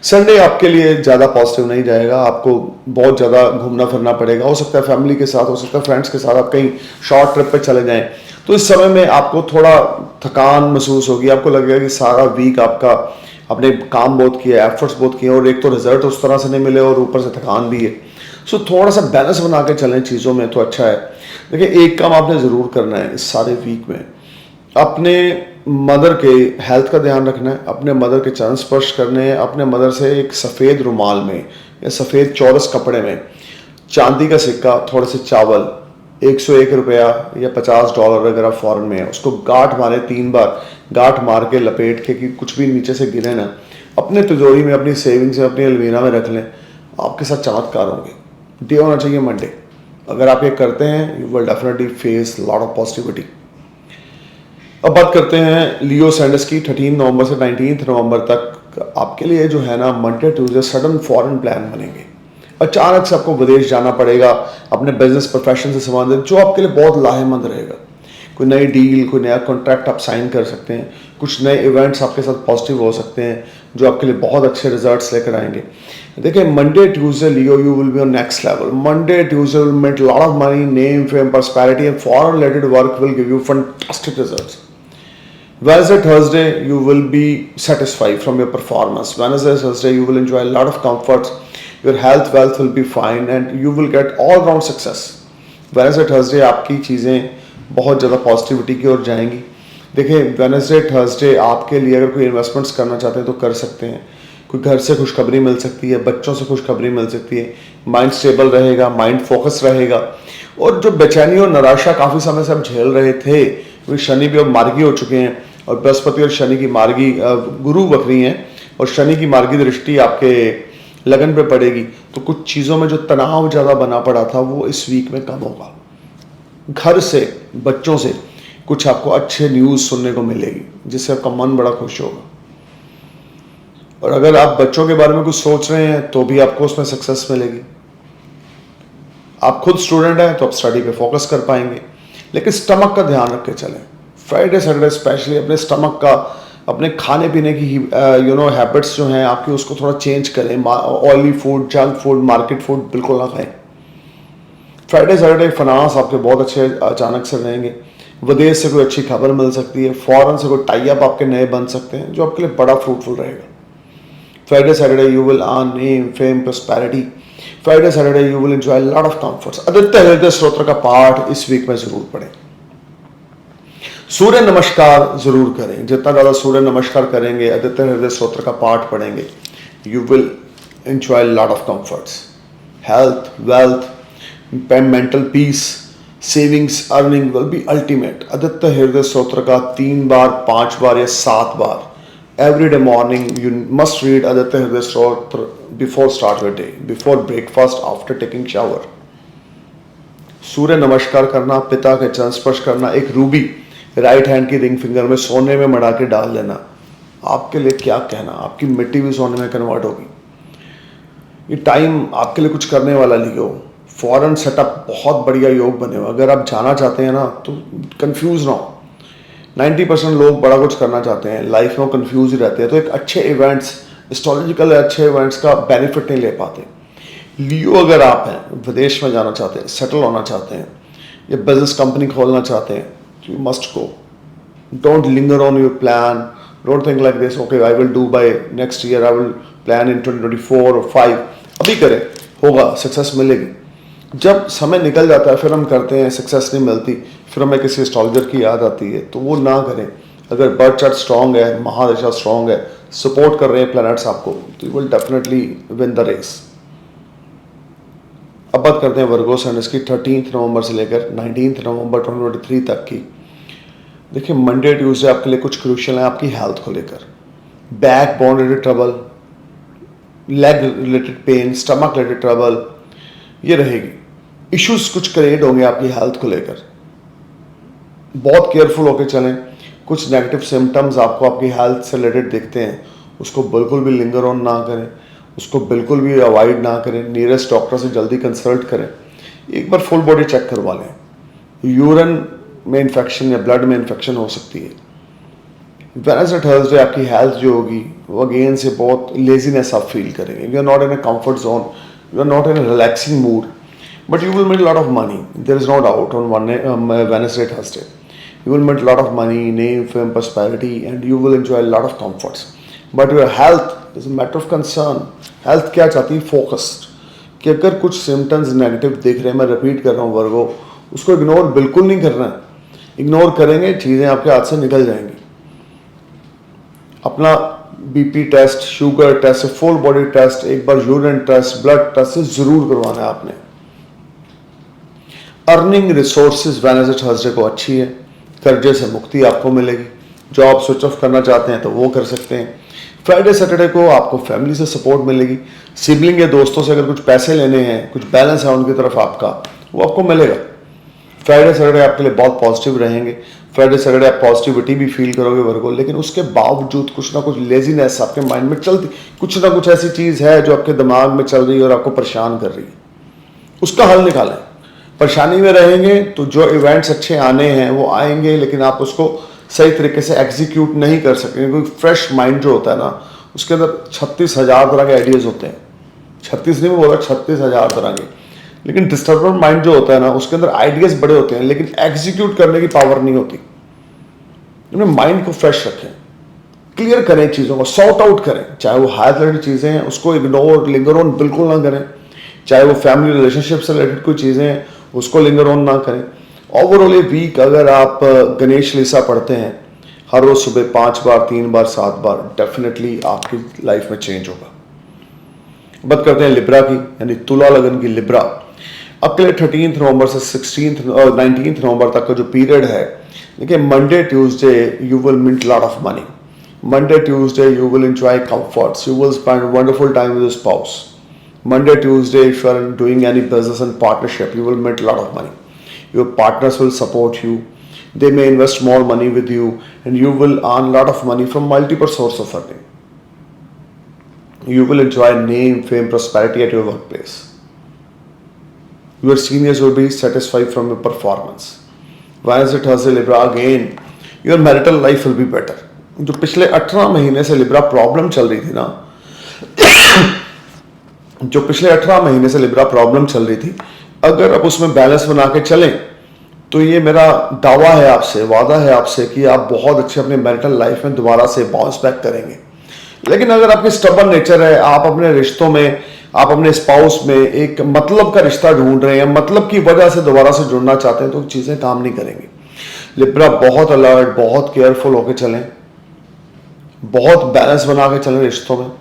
Speaker 1: संडे आपके लिए ज़्यादा पॉजिटिव नहीं जाएगा, आपको बहुत ज़्यादा घूमना फिरना पड़ेगा। हो सकता है फैमिली के साथ, हो सकता है फ्रेंड्स के साथ आप कहीं शॉर्ट ट्रिप पे चले जाएं। तो इस समय में आपको थोड़ा थकान महसूस होगी, आपको लगेगा कि सारा वीक आपका आपने काम बहुत किया, एफर्ट्स बहुत किए और एक तो रिजल्ट उस तरह से नहीं मिले और ऊपर से थकान भी है। सो थोड़ा सा बैलेंस बना के चलें चीज़ों में तो अच्छा है। देखिए एक काम आपने ज़रूर करना है इस सारे वीक में, अपने मदर के हेल्थ का ध्यान रखना है, अपने मदर के चरण स्पर्श करने हैं, अपने मदर से एक सफ़ेद रुमाल में या सफ़ेद चौरस कपड़े में चांदी का सिक्का, थोड़े से चावल, 101 रुपया या $50 अगर आप फॉरेन में है, उसको गांठ मारे 3 बार, गांठ मार के लपेट के कि कुछ भी नीचे से गिरे ना, अपने तिजोरी में, अपनी सेविंग्स में, अपनी अलमीरा में रख लें। आपके साथ चमत्कार होंगे। डे होना चाहिए मंडे। अगर आप ये करते हैं you will definitely face lot of positivity. अब बात करते हैं लियो सैंडर्स की। 13 नवंबर से 19 नवंबर तक आपके लिए जो है ना Monday Tuesday sudden foreign plan बनेंगे। अचानक से आपको विदेश जाना पड़ेगा अपने बिजनेस प्रोफेशन से संबंधित, जो आपके लिए बहुत लाहेमंद रहेगा। कोई नई डील, कोई नया कॉन्ट्रैक्ट आप साइन कर सकते हैं, कुछ नए इवेंट्स आपके साथ पॉजिटिव हो सकते हैं जो आपके लिए बहुत अच्छे रिजल्ट्स लेकर आएंगे। देखिए Monday Tuesday Leo you will be on next level. Monday Tuesday will make lot of money, name, fame, prosperity and foreign related work will give you fantastic results. Wednesday, Thursday, you will be satisfied from your performance. Wednesday, Thursday, you will enjoy a lot of comforts. Your health, wealth will be fine and you will get all-round success. Wednesday, Thursday, आपकी चीज़ें बहुत ज़्यादा positivity की ओर जाएंगी। देखिए Wednesday, Thursday आपके लिए अगर कोई इन्वेस्टमेंट्स करना चाहते हैं तो कर सकते हैं। कोई घर से खुशखबरी मिल सकती है, बच्चों से खुशखबरी मिल सकती है। माइंड स्टेबल रहेगा, माइंड फोकस रहेगा। और जो बेचैनी और निराशा काफ़ी समय से आप झेल रहे थे, वो शनि भी अब मार्गी हो चुके हैं और बृहस्पति और शनि की मार्गी, गुरु वक्री हैं और शनि की मार्गी दृष्टि आपके लगन पे पड़ेगी। तो कुछ चीज़ों में जो तनाव ज़्यादा बना पड़ा था वो इस वीक में कम होगा। घर से, बच्चों से कुछ आपको अच्छे न्यूज़ सुनने को मिलेगी जिससे आपका मन बड़ा खुश होगा। और अगर आप बच्चों के बारे में कुछ सोच रहे हैं तो भी आपको उसमें सक्सेस मिलेगी। आप खुद स्टूडेंट हैं तो आप स्टडी पे फोकस कर पाएंगे, लेकिन स्टमक का ध्यान रख के चलें। फ्राइडे सैटरडे स्पेशली अपने स्टमक का, अपने खाने पीने की हैबिट्स जो हैं आपकी, उसको थोड़ा चेंज करें। Oily food, junk food, market food बिल्कुल ना खाएं। फ्राइडे सैटरडे फाइनेंस आपके बहुत अच्छे अचानक से रहेंगे। विदेश से कोई अच्छी खबर मिल सकती है, फॉरेन से कोई टाई अप आपके नए बन सकते हैं जो आपके लिए बड़ा फ्रूटफुल रहेगा। Friday Saturday you will earn name, fame, prosperity. Friday Saturday you will enjoy lot of comforts. Aditya हृदय स्तोत्र का पाठ इस वीक में जरूर पढ़ें। सूर्य नमस्कार जरूर करें। जितना ज़्यादा सूर्य नमस्कार करेंगे, आदित्य हृदय स्तोत्र का पाठ पढ़ेंगे, you will enjoy lot of comforts, health, wealth, mental peace, savings, earning will be ultimate. Aditya हृदय स्तोत्र का 3 बार, 5 बार या 7 बार every day morning you must read Aditya Hriday Stotra before start your day, before breakfast, after taking shower. सूर्य नमस्कार करना, पिता के चरण स्पर्श करना, एक रूबी राइट हैंड की रिंग फिंगर में सोने में मढ़ा के डाल लेना, आपके लिए क्या कहना, आपकी मिट्टी भी सोने में कन्वर्ट होगी। ये टाइम आपके लिए कुछ करने वाला लियो। फॉरेन सेटअप बहुत बढ़िया योग बने हुए। अगर आप जाना चाहते हैं ना तो कंफ्यूज ना हो। 90% लोग बड़ा कुछ करना चाहते हैं, लाइफ में कंफ्यूज ही रहते हैं, तो एक अच्छे इवेंट्स, एस्ट्रोलॉजिकल अच्छे इवेंट्स का बेनिफिट नहीं ले पाते। लियो अगर आप हैं, विदेश में जाना चाहते हैं, सेटल होना चाहते हैं या बिजनेस कंपनी खोलना चाहते हैं, you must go. Don't linger on your plan. Don't think like this, okay I will do by next year, I will plan in 2024 और 5। अभी करें, होगा, सक्सेस मिलेगी। जब समय निकल जाता है फिर हम करते हैं, सक्सेस नहीं मिलती, फिर हमें किसी एस्ट्रोलॉजर की याद आती है, तो वो ना करें। अगर बर्थ चार्ट स्ट्रांग है, महादशा स्ट्रांग है, सपोर्ट कर रहे हैं प्लैनेट्स आपको, तो you will definitely win the race. अब बात करते हैं वर्गो सन इसकी 13 नवंबर से लेकर 19 नवंबर 2023 तक की। देखिए मंडे ट्यूसडे आपके लिए कुछ क्रूशियल है आपकी हेल्थ को लेकर। Back bone related trouble, leg related pen, stomach related trouble, ये रहेगी। इश्यूज कुछ क्रिएट होंगे आपकी हेल्थ को लेकर, बहुत केयरफुल होकर चलें। कुछ नेगेटिव सिम्टम्स आपको आपकी हेल्थ से रिलेटेड दिखते हैं, उसको बिल्कुल भी लिंगर ऑन ना करें, उसको बिल्कुल भी अवॉइड ना करें। नियरेस्ट डॉक्टर से जल्दी कंसल्ट करें, एक बार फुल बॉडी चेक करवा लें। यूरिन में इन्फेक्शन या ब्लड में इन्फेक्शन हो सकती है। वेडनेसडे थर्सडे आपकी हेल्थ जो होगी वो अगेन से बहुत लेजीनेस आप फील करेंगे। You are not in a comfort zone, you are not in a relaxing mood, but you will make a lot of money. There is no doubt on Wednesday, Thursday. You will make a lot of money, name, fame, prosperity, and you will enjoy a lot of comforts. But your health is a matter of concern. Health क्या चाहती है? Focused. कि अगर कुछ symptoms negative दिख रहे हैं, मैं रिपीट कर रहा हूँ वर्गो, उसको इग्नोर बिल्कुल नहीं करना है। इग्नोर करेंगे चीज़ें आपके हाथ से निकल जाएंगी। अपना BP test, sugar test, full body test, एक बार यूरिन टेस्ट, ब्लड टेस्ट जरूर करवाना है आपने। अर्निंग रिसोर्सेज वेडनेसडे थर्सडे को अच्छी है, कर्जे से मुक्ति आपको मिलेगी। जॉब स्विच ऑफ करना चाहते हैं तो वो कर सकते हैं। फ्राइडे सैटरडे को आपको फैमिली से सपोर्ट मिलेगी। सिबलिंग या दोस्तों से अगर कुछ पैसे लेने हैं, कुछ बैलेंस है उनकी तरफ आपका, वो आपको मिलेगा। फ्राइडे सैटरडे आपके लिए बहुत पॉजिटिव रहेंगे। फ्राइडे सैटरडे आप पॉजिटिविटी भी फील करोगे वर्गो, लेकिन उसके बावजूद कुछ ना कुछ लेजीनेस आपके माइंड में चलती, कुछ ना कुछ ऐसी चीज़ है जो आपके दिमाग में चल रही है और आपको परेशान कर रही है। उसका हल निकालें। परेशानी में रहेंगे तो जो इवेंट्स अच्छे आने हैं वो आएंगे, लेकिन आप उसको सही तरीके से एग्जीक्यूट नहीं कर सकेंगे। क्योंकि फ्रेश माइंड जो होता है ना, उसके अंदर 36,000 तरह के आइडियाज़ होते हैं। 36 नहीं बोला, 36,000 तरह के। लेकिन डिस्टर्बड माइंड जो होता है ना, उसके अंदर आइडियाज बड़े होते हैं, लेकिन एग्जीक्यूट करने की पावर नहीं होती। अपने माइंड को फ्रेश रखें, क्लियर करें चीज़ों को, सॉर्ट आउट करें। चाहे वो हायर रिलेटेड चीज़ें हैं, उसको इग्नोर, लिंगर ऑन बिल्कुल ना करें। चाहे वो फैमिली रिलेशनशिप से रिलेटेड कोई चीज़ें हैं, उसको लिंगर ऑन ना करें। ओवरऑल ये वीक अगर आप गणेश लीसा पढ़ते हैं हर रोज सुबह 5 बार, 3 बार, 7 बार, डेफिनेटली आपकी लाइफ में चेंज होगा। बात करते हैं लिब्रा की, यानी तुला लगन की लिब्रा। अगले 13 नवंबर से 19 नवंबर तक का जो पीरियड है, देखिए Monday Tuesday you will mint lot of money. Monday Tuesday you will enjoy comforts, you will spend wonderful time with spouse. Monday, Tuesday, if you are doing any business and partnership, you will make a lot of money. Your partners will support you. They may invest more money with you, and you will earn a lot of money from multiple sources of earning. You will enjoy name, fame, prosperity at your workplace. Your seniors will be satisfied from your performance. Wednesday, Thursday, Libra, again, your marital life will be better. जो पिछले 18 महीने से Libra problem चल रही थी ना, जो पिछले 18 महीने से लिब्रा प्रॉब्लम चल रही थी, अगर आप उसमें बैलेंस बना के चलें तो ये मेरा दावा है आपसे, वादा है आपसे कि आप बहुत अच्छे अपने मैरिटल लाइफ में दोबारा से बाउंस बैक करेंगे। लेकिन अगर आपकी स्टबर्न नेचर है, आप अपने रिश्तों में, आप अपने स्पाउस में एक मतलब का रिश्ता ढूंढ रहे हैं, मतलब की वजह से दोबारा से जुड़ना चाहते हैं, तो चीज़ें काम नहीं करेंगी। लिब्रा बहुत अलर्ट, बहुत केयरफुल होकर चलें, बहुत बैलेंस बना के चलें रिश्तों में।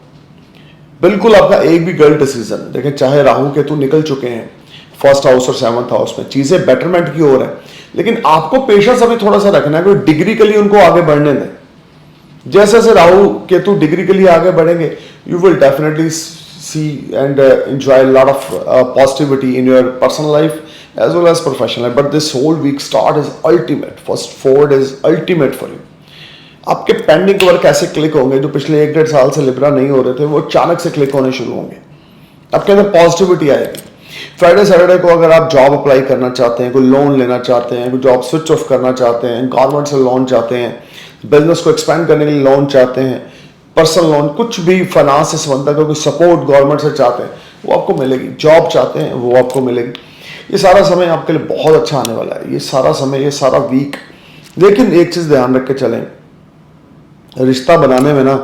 Speaker 1: बिल्कुल आपका एक भी गलत डिसीजन, देखें चाहे राहु केतु निकल चुके हैं फर्स्ट हाउस और 7th हाउस में, चीजें बेटरमेंट की ओर है, लेकिन आपको पेशेंस अभी थोड़ा सा रखना है, कोई डिग्री के लिए उनको आगे बढ़ने दें। जैसे जैसे राहु केतु डिग्री के लिए आगे बढ़ेंगे, you will definitely see and enjoy lot of positivity in your personal life as well as professional life. But this whole week start is ultimate, first 4 days ultimate for you. आपके pending work ऐसे click होंगे जो पिछले 1-1.5 साल से Libra नहीं हो रहे थे, वो अचानक से क्लिक होने शुरू होंगे। आपके अंदर पॉजिटिविटी आएगी। फ्राइडे सैटरडे को अगर आप जॉब अप्लाई करना चाहते हैं, कोई लोन लेना चाहते हैं, कोई जॉब स्विच ऑफ करना चाहते हैं, गवर्नमेंट से लोन चाहते हैं, बिजनेस को एक्सपेंड करने के लिए लोन चाहते हैं, पर्सनल लोन, कुछ भी फाइनेंस से संबंधित कोई सपोर्ट गवर्नमेंट से चाहते हैं, वो आपको मिलेगी। जॉब चाहते हैं, वो आपको मिलेगी। ये सारा समय आपके लिए बहुत अच्छा आने वाला है, ये सारा समय, ये सारा वीक। लेकिन एक चीज़ ध्यान रख के चलें, रिश्ता बनाने में ना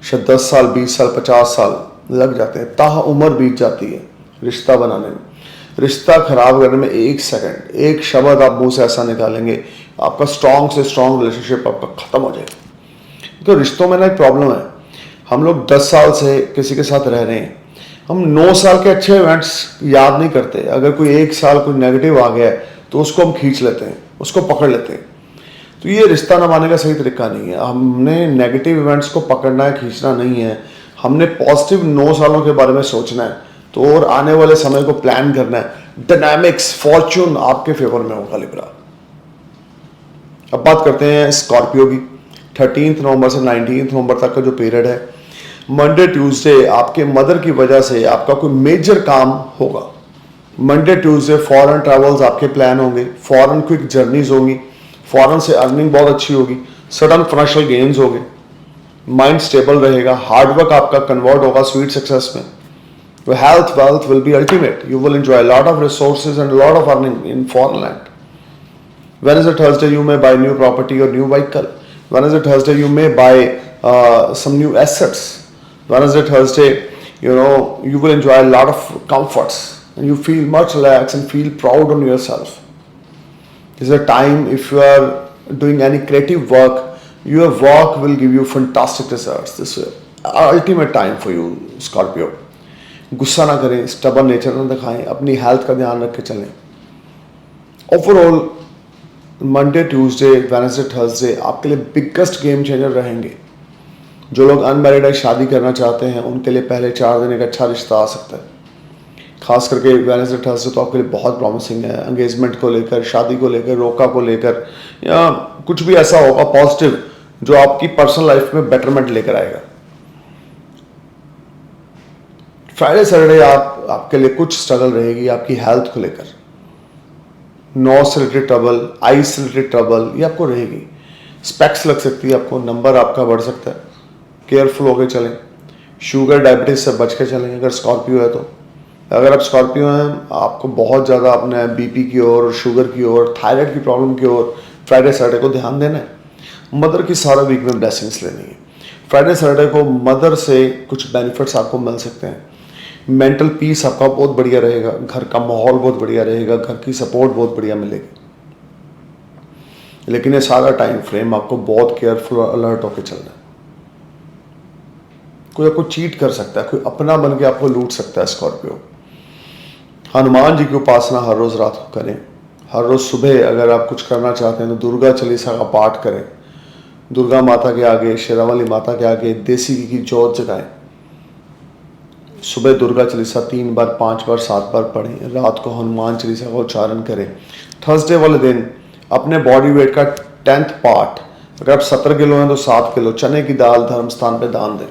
Speaker 1: शायद 10 साल, 20 साल, 50 साल लग जाते हैं, ताह उम्र बीत जाती है रिश्ता बनाने में। रिश्ता खराब करने में एक सेकंड, एक शब्द आप मुंह से ऐसा निकालेंगे, आपका स्ट्रॉन्ग से स्ट्रॉन्ग रिलेशनशिप आपका खत्म हो जाएगा। तो रिश्तों में ना एक प्रॉब्लम है, हम लोग 10 साल से किसी के साथ रह रहे हैं, हम 9 साल के अच्छे इवेंट्स याद नहीं करते। अगर कोई 1 साल कोई नेगेटिव आ गया है तो उसको हम खींच लेते हैं, उसको पकड़ लेते हैं। तो ये रिश्ता निभाने का सही तरीका नहीं है। हमने नेगेटिव इवेंट्स को पकड़ना है, खींचना नहीं है। हमने पॉजिटिव 9 सालों के बारे में सोचना है, तो और आने वाले समय को प्लान करना है। डायनामिक्स, फॉर्च्यून आपके फेवर में होगा लिब्रा। अब बात करते हैं स्कॉर्पियो की। 13 नवंबर से 19 नवंबर तक का जो पीरियड है, मंडे ट्यूसडे आपके मदर की वजह से आपका कोई मेजर काम होगा। मंडे ट्यूसडे फॉरेन ट्रैवल्स आपके प्लान होंगे, फॉरेन क्विक जर्नीज होंगी, फॉरेन से अर्निंग बहुत अच्छी होगी, सडन फाइनेंशियल गेन्स होंगे, माइंड स्टेबल रहेगा, हार्डवर्क आपका कन्वर्ट होगा स्वीट सक्सेस में। Your health, wealth will be ultimate. You will enjoy a lot of resources and a lot of earning in foreign land. Wednesday, Thursday, you may buy new property or new vehicle. Wednesday, Thursday, you may buy some new assets. Wednesday, Thursday, you will enjoy a lot of comforts and you feel much relaxed and feel proud on yourself. This is a time if you are doing any creative work, your work will give you fantastic results. This is ultimate time for you, Scorpio. गुस्सा ना करें, stubborn nature ना दिखाएं, अपनी health का ध्यान रख के चलें। Overall Monday Tuesday Wednesday Thursday आपके लिए बिगेस्ट गेम चेंजर रहेंगे। जो लोग अनमैरिड है, शादी करना चाहते हैं, उनके लिए पहले 4 दिन एक अच्छा रिश्ता आ सकता है। खास करके वेडनेसडे थर्सडे तो आपके लिए बहुत प्रॉमिसिंग है। एंगेजमेंट को लेकर, शादी को लेकर, रोका को लेकर, या कुछ भी ऐसा होगा पॉजिटिव जो आपकी पर्सनल लाइफ में बेटरमेंट लेकर आएगा। फ्राइडे सैटरडे आपके लिए कुछ स्ट्रगल रहेगी आपकी हेल्थ को लेकर। नोज से रिलेटेड ट्रबल, आईज से रिलेटेड ट्रबल ये आपको रहेगी। स्पेक्स लग सकती है आपको, नंबर आपका बढ़ सकता है। केयरफुल होकर चलें, शुगर डायबिटीज से बच के चलें अगर स्कॉर्पियो है तो। अगर आप स्कॉर्पियो हैं, आपको बहुत ज़्यादा अपने बीपी की ओर, शुगर की ओर, थायराइड की प्रॉब्लम की ओर फ्राइडे सैटरडे को ध्यान देना है। मदर की सारा वीक में ब्लेसिंग्स लेनी है। फ्राइडे सैटरडे को मदर से कुछ बेनिफिट्स आपको मिल सकते हैं। मेंटल पीस आपका बहुत बढ़िया रहेगा, घर का माहौल बहुत बढ़िया रहेगा, घर की सपोर्ट बहुत बढ़िया मिलेगी। लेकिन ये सारा टाइम फ्रेम आपको बहुत केयरफुल और अलर्ट होकर चलना है। कोई आपको चीट कर सकता है, कोई अपना बन के आपको लूट सकता है स्कॉर्पियो। हनुमान जी की उपासना हर रोज रात को करें। हर रोज सुबह अगर आप कुछ करना चाहते हैं तो दुर्गा चालीसा का पाठ करें। दुर्गा माता के आगे, शेरावाली माता के आगे देसी घी की जोत जगाएं। सुबह दुर्गा चालीसा 3 बार, 5 बार, 7 बार पढ़ें। रात को हनुमान चालीसा का उच्चारण करें। थर्सडे वाले दिन अपने बॉडी वेट का 10th पार्ट, अगर आप 17 किलो हैं तो 7 किलो चने की दाल धर्म स्थान पे दान दें।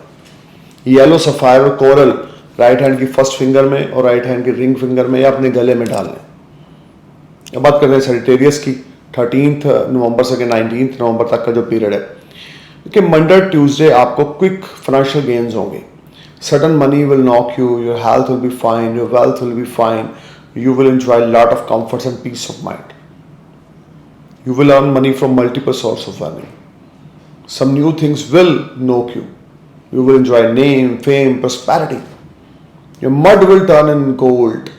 Speaker 1: येलो सफायर और कोरल राइट हैंड की फर्स्ट फिंगर में और राइट हैंड की रिंग फिंगर में या अपने गले में डाल लें। अब बात करते हैं सजिटेरियस की। 13 नवंबर से 19 नवंबर तक का जो पीरियड है, कि मंडे ट्यूसडे आपको क्विक फाइनेंशियल गेन्स होंगे। Sudden money will knock you, your health will be fine, your wealth will be fine, you will enjoy a lot of comforts and peace of mind. You will earn money from multiple sources of earning. Some new things will knock you. You will enjoy name, fame, prosperity. Your mud will turn in gold.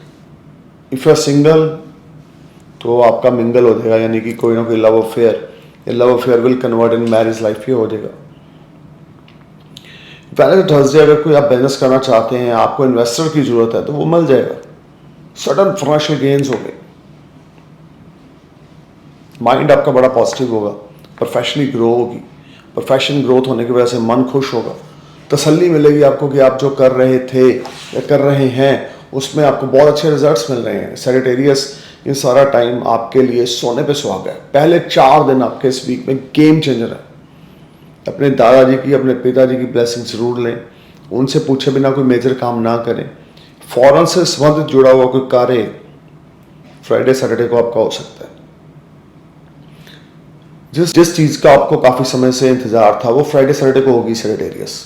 Speaker 1: If you are single, तो आपका mingle हो जाएगा, यानी कि कोई ना कोई love affair, ये love affair will convert in marriage life ही हो जाएगा। वेडनेसडे थर्सडे अगर कोई आप बिजनेस करना चाहते हैं, आपको इन्वेस्टर की जरूरत है तो वो मिल जाएगा। सडन फाइनेंशियल गेन्स हो गए। माइंड आपका बड़ा पॉजिटिव होगा, प्रोफेशनली ग्रो होगी। प्रोफेशन ग्रोथ होने की वजह से मन खुश होगा। तसल्ली मिलेगी आपको कि आप जो कर रहे थे या कर रहे हैं उसमें आपको बहुत अच्छे रिजल्ट्स मिल रहे हैं। सजिटेरियस, ये सारा टाइम आपके लिए सोने पे सुहागा है। पहले 4 दिन आपके इस वीक में गेम चेंजर है। अपने दादाजी की, अपने पिताजी की ब्लेसिंग जरूर लें। उनसे पूछे बिना कोई मेजर काम ना करें। फॉरेन से संबंधित जुड़ा हुआ कोई कार्य फ्राइडे सैटरडे को आपका हो सकता है। जिस चीज का आपको काफी समय से इंतजार था वो फ्राइडे सैटरडे को होगी सजिटेरियस।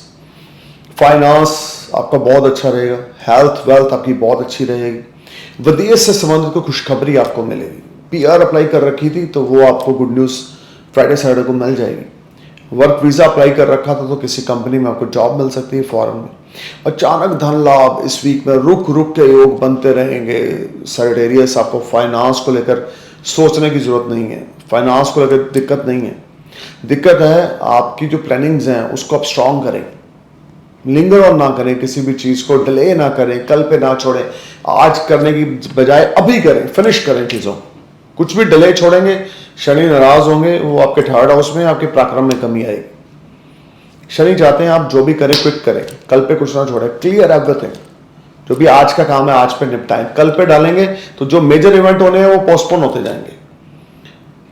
Speaker 1: फाइनेंस आपका बहुत अच्छा रहेगा। हेल्थ वेल्थ आपकी बहुत अच्छी रहेगी। विदेश से संबंधित कोई खुशखबरी आपको मिलेगी। पीआर अप्लाई कर रखी थी तो वो आपको गुड न्यूज फ्राइडे सैटरडे को मिल जाएगी। वर्क वीज़ा अप्लाई कर रखा था तो किसी कंपनी में आपको जॉब मिल सकती है फॉरेन में। अचानक धन लाभ इस वीक में रुक रुक के योग बनते रहेंगे। सर्टेरियस, आपको फाइनेंस को लेकर सोचने की ज़रूरत नहीं है, फाइनेंस को लेकर दिक्कत नहीं है। दिक्कत है आपकी जो प्लानिंग्स हैं उसको आप स्ट्रॉन्ग करें, लिंगर और ना करें, किसी भी चीज़ को डिले ना करें, कल पे ना छोड़ें। आज करने की बजाय अभी करें, फिनिश करें चीज़ों। कुछ भी डिले छोड़ेंगे शनि नाराज होंगे, वो आपके थर्ड हाउस में आपके पराक्रम में कमी आएगी। शनि चाहते हैं आप जो भी करें क्विक करें, कल पे कुछ ना छोड़ें, क्लियर एवरीथिंग। जो भी आज का काम है आज पे निपटाएं, कल पे डालेंगे तो जो मेजर इवेंट होने हैं वो पोस्टपोन होते जाएंगे।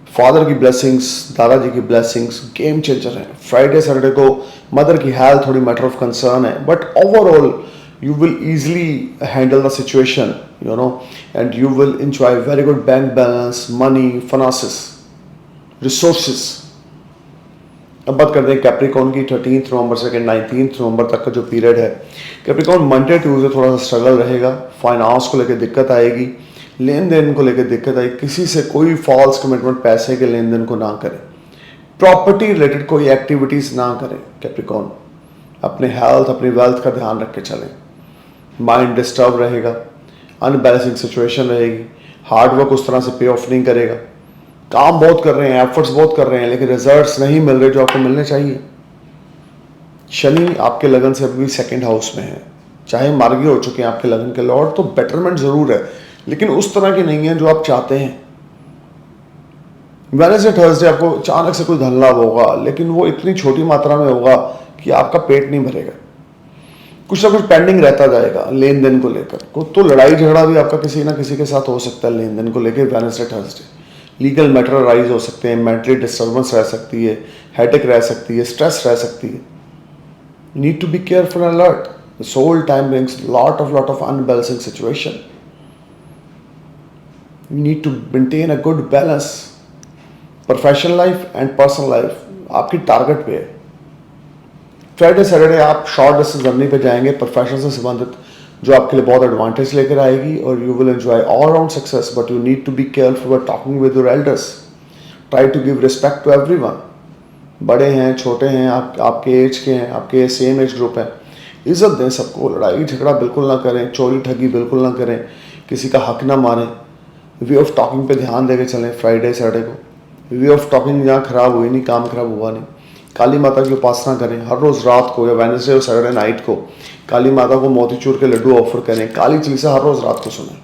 Speaker 1: फादर की ब्लेसिंग्स, दादाजी की ब्लेसिंग्स गेम चेंजर है। फ्राइडे सैटरडे को मदर की हेल्थ थोड़ी मैटर ऑफ कंसर्न है, but overall you will easily handle the situation, you know, and you will enjoy very good bank balance, money, finances, resources. अब बात करते हैं Capricorn की। 13 नवंबर से 19 नवंबर तक का जो पीरियड है, कैप्रिकॉर्न मंडे ट्यूसडे थोड़ा सा स्ट्रगल रहेगा। फाइनेंस को लेकर दिक्कत आएगी, लेन देन को लेकर दिक्कत आएगी। किसी से कोई फॉल्स कमिटमेंट, पैसे के लेन देन को ना करें। प्रॉपर्टी रिलेटेड कोई एक्टिविटीज़ ना करें कैप्रिकॉर्न। अपने हेल्थ, अपनी वेल्थ का ध्यान रख के चलें। माइंड डिस्टर्ब रहेगा, अनबैलेंसिंग सिचुएशन रहेगी, हार्डवर्क उस तरह से पे ऑफ नहीं करेगा। काम बहुत कर रहे हैं, एफर्ट्स बहुत कर रहे हैं, लेकिन रिजल्ट्स नहीं मिल रहे जो आपको मिलने चाहिए। शनि आपके लगन से अभी सेकंड हाउस में है, चाहे मार्गी हो चुके हैं आपके लगन के लॉर्ड, तो बेटरमेंट जरूर है, लेकिन उस तरह की नहीं है जो आप चाहते हैं। वेडनेसडे थर्सडे आपको अचानक से कोई धन लाभ होगा, लेकिन वो इतनी छोटी मात्रा में होगा कि आपका पेट नहीं भरेगा। कुछ ना कुछ पेंडिंग रहता जाएगा लेन देन को लेकर। तो लड़ाई झगड़ा भी आपका किसी ना किसी के साथ हो सकता है लेन देन को लेकर Wednesday Thursday. Legal matter rise हो सकते हैं, मेंटली डिस्टर्बेंस रह सकती है, हेडेक रह सकती है, स्ट्रेस रह सकती है। You need to be careful and alert. The whole time brings lot of unbalancing situation. You need to maintain a good balance. Professional life and personal life आपकी टारगेट पे है। फ्राइडे सैटरडे आप short distance journey पे जाएंगे profession से संबंधित, जो आपके लिए बहुत एडवांटेज लेकर आएगी, और you will enjoy all round success. But you need to be careful when talking with your elders. Try to give respect to everyone. बड़े हैं, छोटे हैं, आपके एज के हैं, आपके सेम एज ग्रुप है, इज्जत दें सबको। लड़ाई झगड़ा बिल्कुल ना करें, चोरी ठगी बिल्कुल ना करें, किसी का हक ना मारें। वे ऑफ टॉकिंग पे ध्यान देकर चलें फ्राइडे सैटरडे को। वे ऑफ टॉकिंग जहाँ खराब हुई नहीं, काम खराब हुआ नहीं। काली माता की उपासना करें हर रोज़ रात को, या वेडनेसडे और सैटरडे नाइट को काली माता को मोतीचूर के लड्डू ऑफर करें। काली चालीसा हर रोज़ रात को सुनें,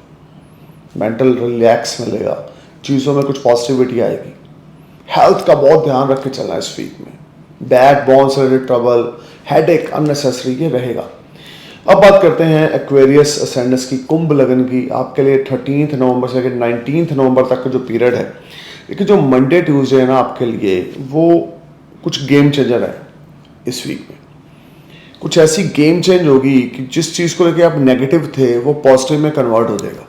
Speaker 1: मेंटल रिलैक्स मिलेगा, चीज़ों में कुछ पॉजिटिविटी आएगी। हेल्थ का बहुत ध्यान रख के चलना है इस वीक में। बैक बोन से रिलेटेड ट्रबल, हेडेक अननेसेसरी ये रहेगा। अब बात करते हैं एक्वेरियस असेंडेंस की, कुंभ लगन की। आपके लिए 13 नवंबर से 19 नवंबर तक का जो पीरियड है, लेकिन जो मंडे ट्यूसडे है ना आपके लिए, वो कुछ गेम चेंजर है इस वीक में। कुछ ऐसी गेम चेंज होगी कि जिस चीज़ को लेकर आप नेगेटिव थे वो पॉजिटिव में कन्वर्ट हो जाएगा।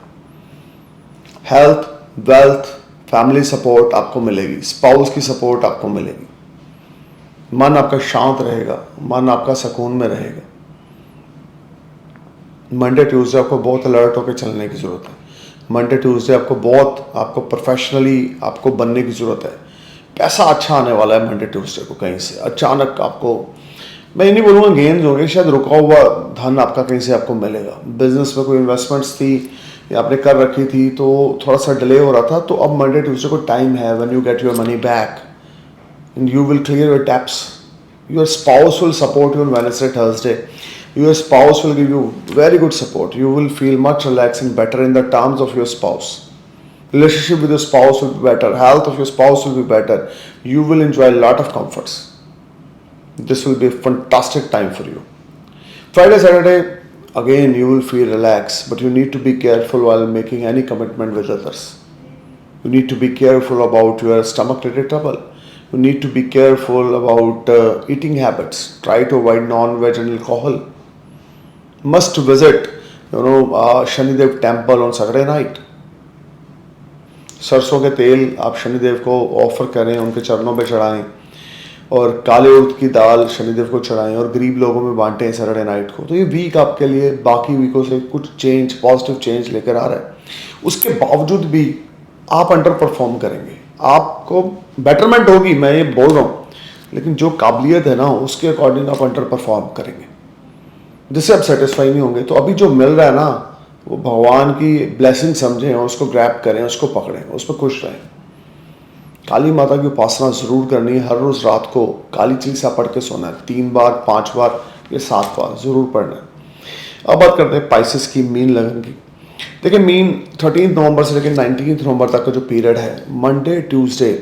Speaker 1: हेल्थ, वेल्थ, फैमिली सपोर्ट आपको मिलेगी, स्पाउस की सपोर्ट आपको मिलेगी। मन आपका शांत रहेगा, मन आपका सुकून में रहेगा। मंडे ट्यूसडे आपको बहुत अलर्ट होकर चलने की ज़रूरत है। मंडे ट्यूसडे आपको प्रोफेशनली आपको बनने की ज़रूरत है। पैसा अच्छा आने वाला है मंडे ट्यूसडे को, कहीं से अचानक आपको, मैं ये नहीं बोलूँगा गेन्स होंगे, शायद रुका हुआ धन आपका कहीं से आपको मिलेगा। बिजनेस में कोई इन्वेस्टमेंट्स थी या आपने कर रखी थी तो थोड़ा सा डिले हो रहा था, तो अब मंडे ट्यूसडे को टाइम है when you get your money back and you will clear your taps. Your spouse will support you on Wednesday Thursday. Your spouse will give you very good support. You will feel much relax and better in the terms of your spouse. Relationship with your spouse will be better. Health of your spouse will be better. You will enjoy a lot of comforts. This will be a fantastic time for you. Friday, Saturday, again you will feel relaxed, but you need to be careful while making any commitment with others. You need to be careful about your stomach-related trouble. You need to be careful about eating habits. Try to avoid non-veg and alcohol. Must visit, Shanidev temple on Saturday night. सरसों के तेल आप शनिदेव को offer करें, उनके चरणों पे चढ़ाएं, और काले उड़द की दाल शनिदेव को चढ़ाएं और गरीब लोगों में बांटें सैटरडे नाइट को। तो ये वीक आपके लिए बाकी वीकों से कुछ चेंज, पॉजिटिव चेंज लेकर आ रहा है। उसके बावजूद भी आप अंडर परफॉर्म करेंगे, आपको बेटरमेंट होगी, मैं ये बोल रहा हूँ, लेकिन जो काबिलियत है ना उसके अकॉर्डिंग आप अंडर परफॉर्म करेंगे, जिससे आप सेटिस्फाई नहीं होंगे। तो अभी जो मिल रहा है ना वो भगवान की ब्लेसिंग समझें, उसको ग्रैब करें, उसको पकड़ें, उस पर खुश रहें। काली माता की उपासना ज़रूर करनी है। हर रोज़ रात को काली चालीसा पढ़ के सोना है, 3 बार 5 बार या 7 बार ज़रूर पढ़ना है। अब बात करते हैं पाइसेस की मीन लगन की। देखिए मीन 13 नवंबर से लेकर 19 नवंबर तक का जो पीरियड है, मंडे ट्यूसडे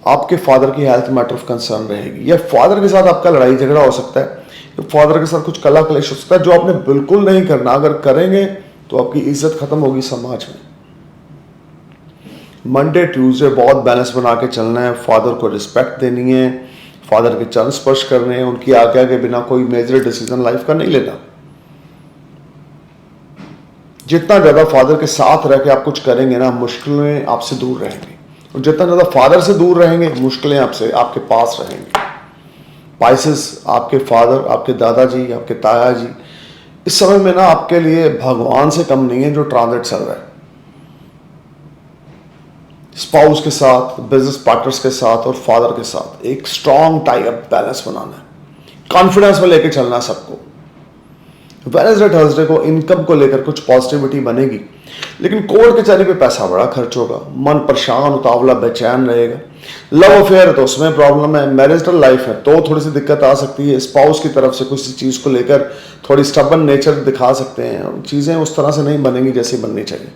Speaker 1: आपके फादर की हेल्थ मैटर ऑफ कंसर्न रहेगी, या फादर के साथ आपका लड़ाई झगड़ा हो सकता है, या फादर के साथ कुछ कला क्लेश हो सकता है जो आपने बिल्कुल नहीं करना। अगर करेंगे तो आपकी इज्जत खत्म होगी समाज में। मंडे ट्यूसडे बहुत बैलेंस बना के चलना है, फादर को रिस्पेक्ट देनी है, फादर के चरण स्पर्श करने हैं, उनकी आज्ञा के बिना कोई मेजर डिसीजन लाइफ का नहीं लेना। जितना ज़्यादा फादर के साथ रह के आप कुछ करेंगे ना, मुश्किलें आपसे दूर रहेंगी, और जितना ज़्यादा फादर से दूर रहेंगे मुश्किलें आपसे आपके पास रहेंगी। पाइसेस आपके फादर, आपके दादाजी, आपके ताया जी इस समय में ना आपके लिए भगवान से कम नहीं है जो ट्रांजिट चल रहा है। स्पाउस के साथ, बिजनेस पार्टनर्स के साथ और फादर के साथ एक स्ट्रॉन्ग टाई अप बैलेंस बनाना है, कॉन्फिडेंस में लेके चलना है सबको। वेडनेसडे थर्सडे को इनकम को लेकर कुछ पॉजिटिविटी बनेगी, लेकिन कोर्ट कचहरी पे पैसा बड़ा खर्च होगा, मन परेशान उतावला बेचैन रहेगा। लव अफेयर है तो उसमें प्रॉब्लम है, मैरिटल लाइफ है तो थोड़ी सी दिक्कत आ सकती है, स्पाउस की तरफ से कुछ चीज़ को लेकर थोड़ी स्टबन नेचर दिखा सकते हैं, चीज़ें उस तरह से नहीं बनेंगी जैसे बननी चाहिए।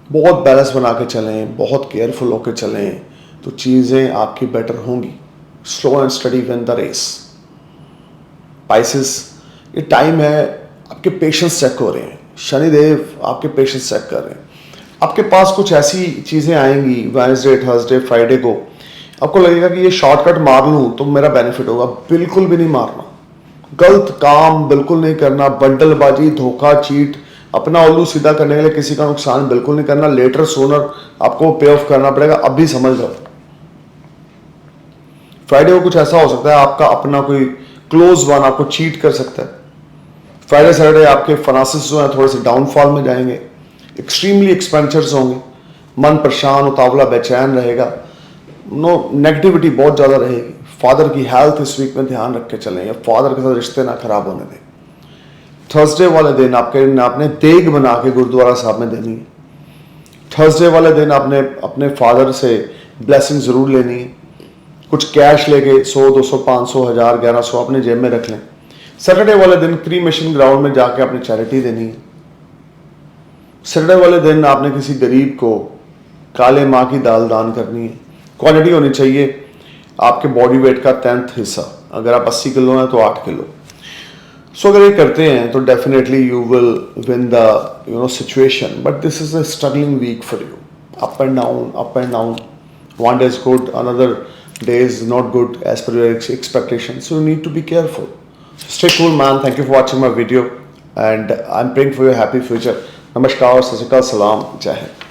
Speaker 1: बहुत बैलेंस बना के चलें, बहुत केयरफुल होकर चलें तो चीज़ें आपकी बेटर होंगी। Slow and steady win the race. Pisces ये टाइम है आपके पेशेंस चेक हो रहे हैं, शनिदेव आपके पेशेंस चेक कर रहे हैं। आपके पास कुछ ऐसी चीज़ें आएंगी वेडनेसडे थर्सडे फ्राइडे को, आपको लगेगा कि ये शॉर्टकट मार लूँ तो मेरा बेनिफिट होगा। बिल्कुल भी नहीं मारना, गलत काम बिल्कुल नहीं करना, बंडलबाजी, धोखा, चीट, अपना उल्लू सीधा करने के लिए किसी का नुकसान बिल्कुल नहीं करना। लेटर सोनर आपको पे ऑफ करना पड़ेगा, अभी समझ जाओ। फ्राइडे को कुछ ऐसा हो सकता है आपका अपना कोई क्लोज वन आपको चीट कर सकता है। फ्राइडे सैटरडे आपके फाइनेंसेस जो है थोड़े से डाउनफॉल में जाएंगे, एक्सट्रीमली एक्सपेंचर्स होंगे, मन परेशान उतावला बेचैन रहेगा, नेगेटिविटी बहुत ज़्यादा रहेगी। फादर की हेल्थ इस वीक में ध्यान रख के चलें, या फादर के साथ रिश्ते ना खराब होने दें। थर्सडे वाले दिन आपने देग बना के गुरुद्वारा साहब में देनी है। थर्सडे वाले दिन आपने अपने फादर से ब्लेसिंग ज़रूर लेनी है। कुछ कैश लेके 100, 200, 500, 1000, 1100 अपने जेब में रख लें। सैटरडे वाले दिन क्रीमेशन ग्राउंड में जाके अपनी चैरिटी देनी है। सैटरडे वाले दिन आपने किसी गरीब को काले माँ की दाल दान करनी है। क्वांटिटी होनी चाहिए आपके बॉडी वेट का 10th हिस्सा। अगर आप 80 किलो हैं तो 8 किलो। सो अगर ये करते हैं तो definitely you will win the situation, but this is a struggling week for you. Up and down, up and down. One day is good, another day is not good as per your expectations. So you need to be careful. Stay cool, man. Thank you for watching my video, and I'm praying for your happy future. Namaskar, Sat Sri Akal, Salam, Jai Hind.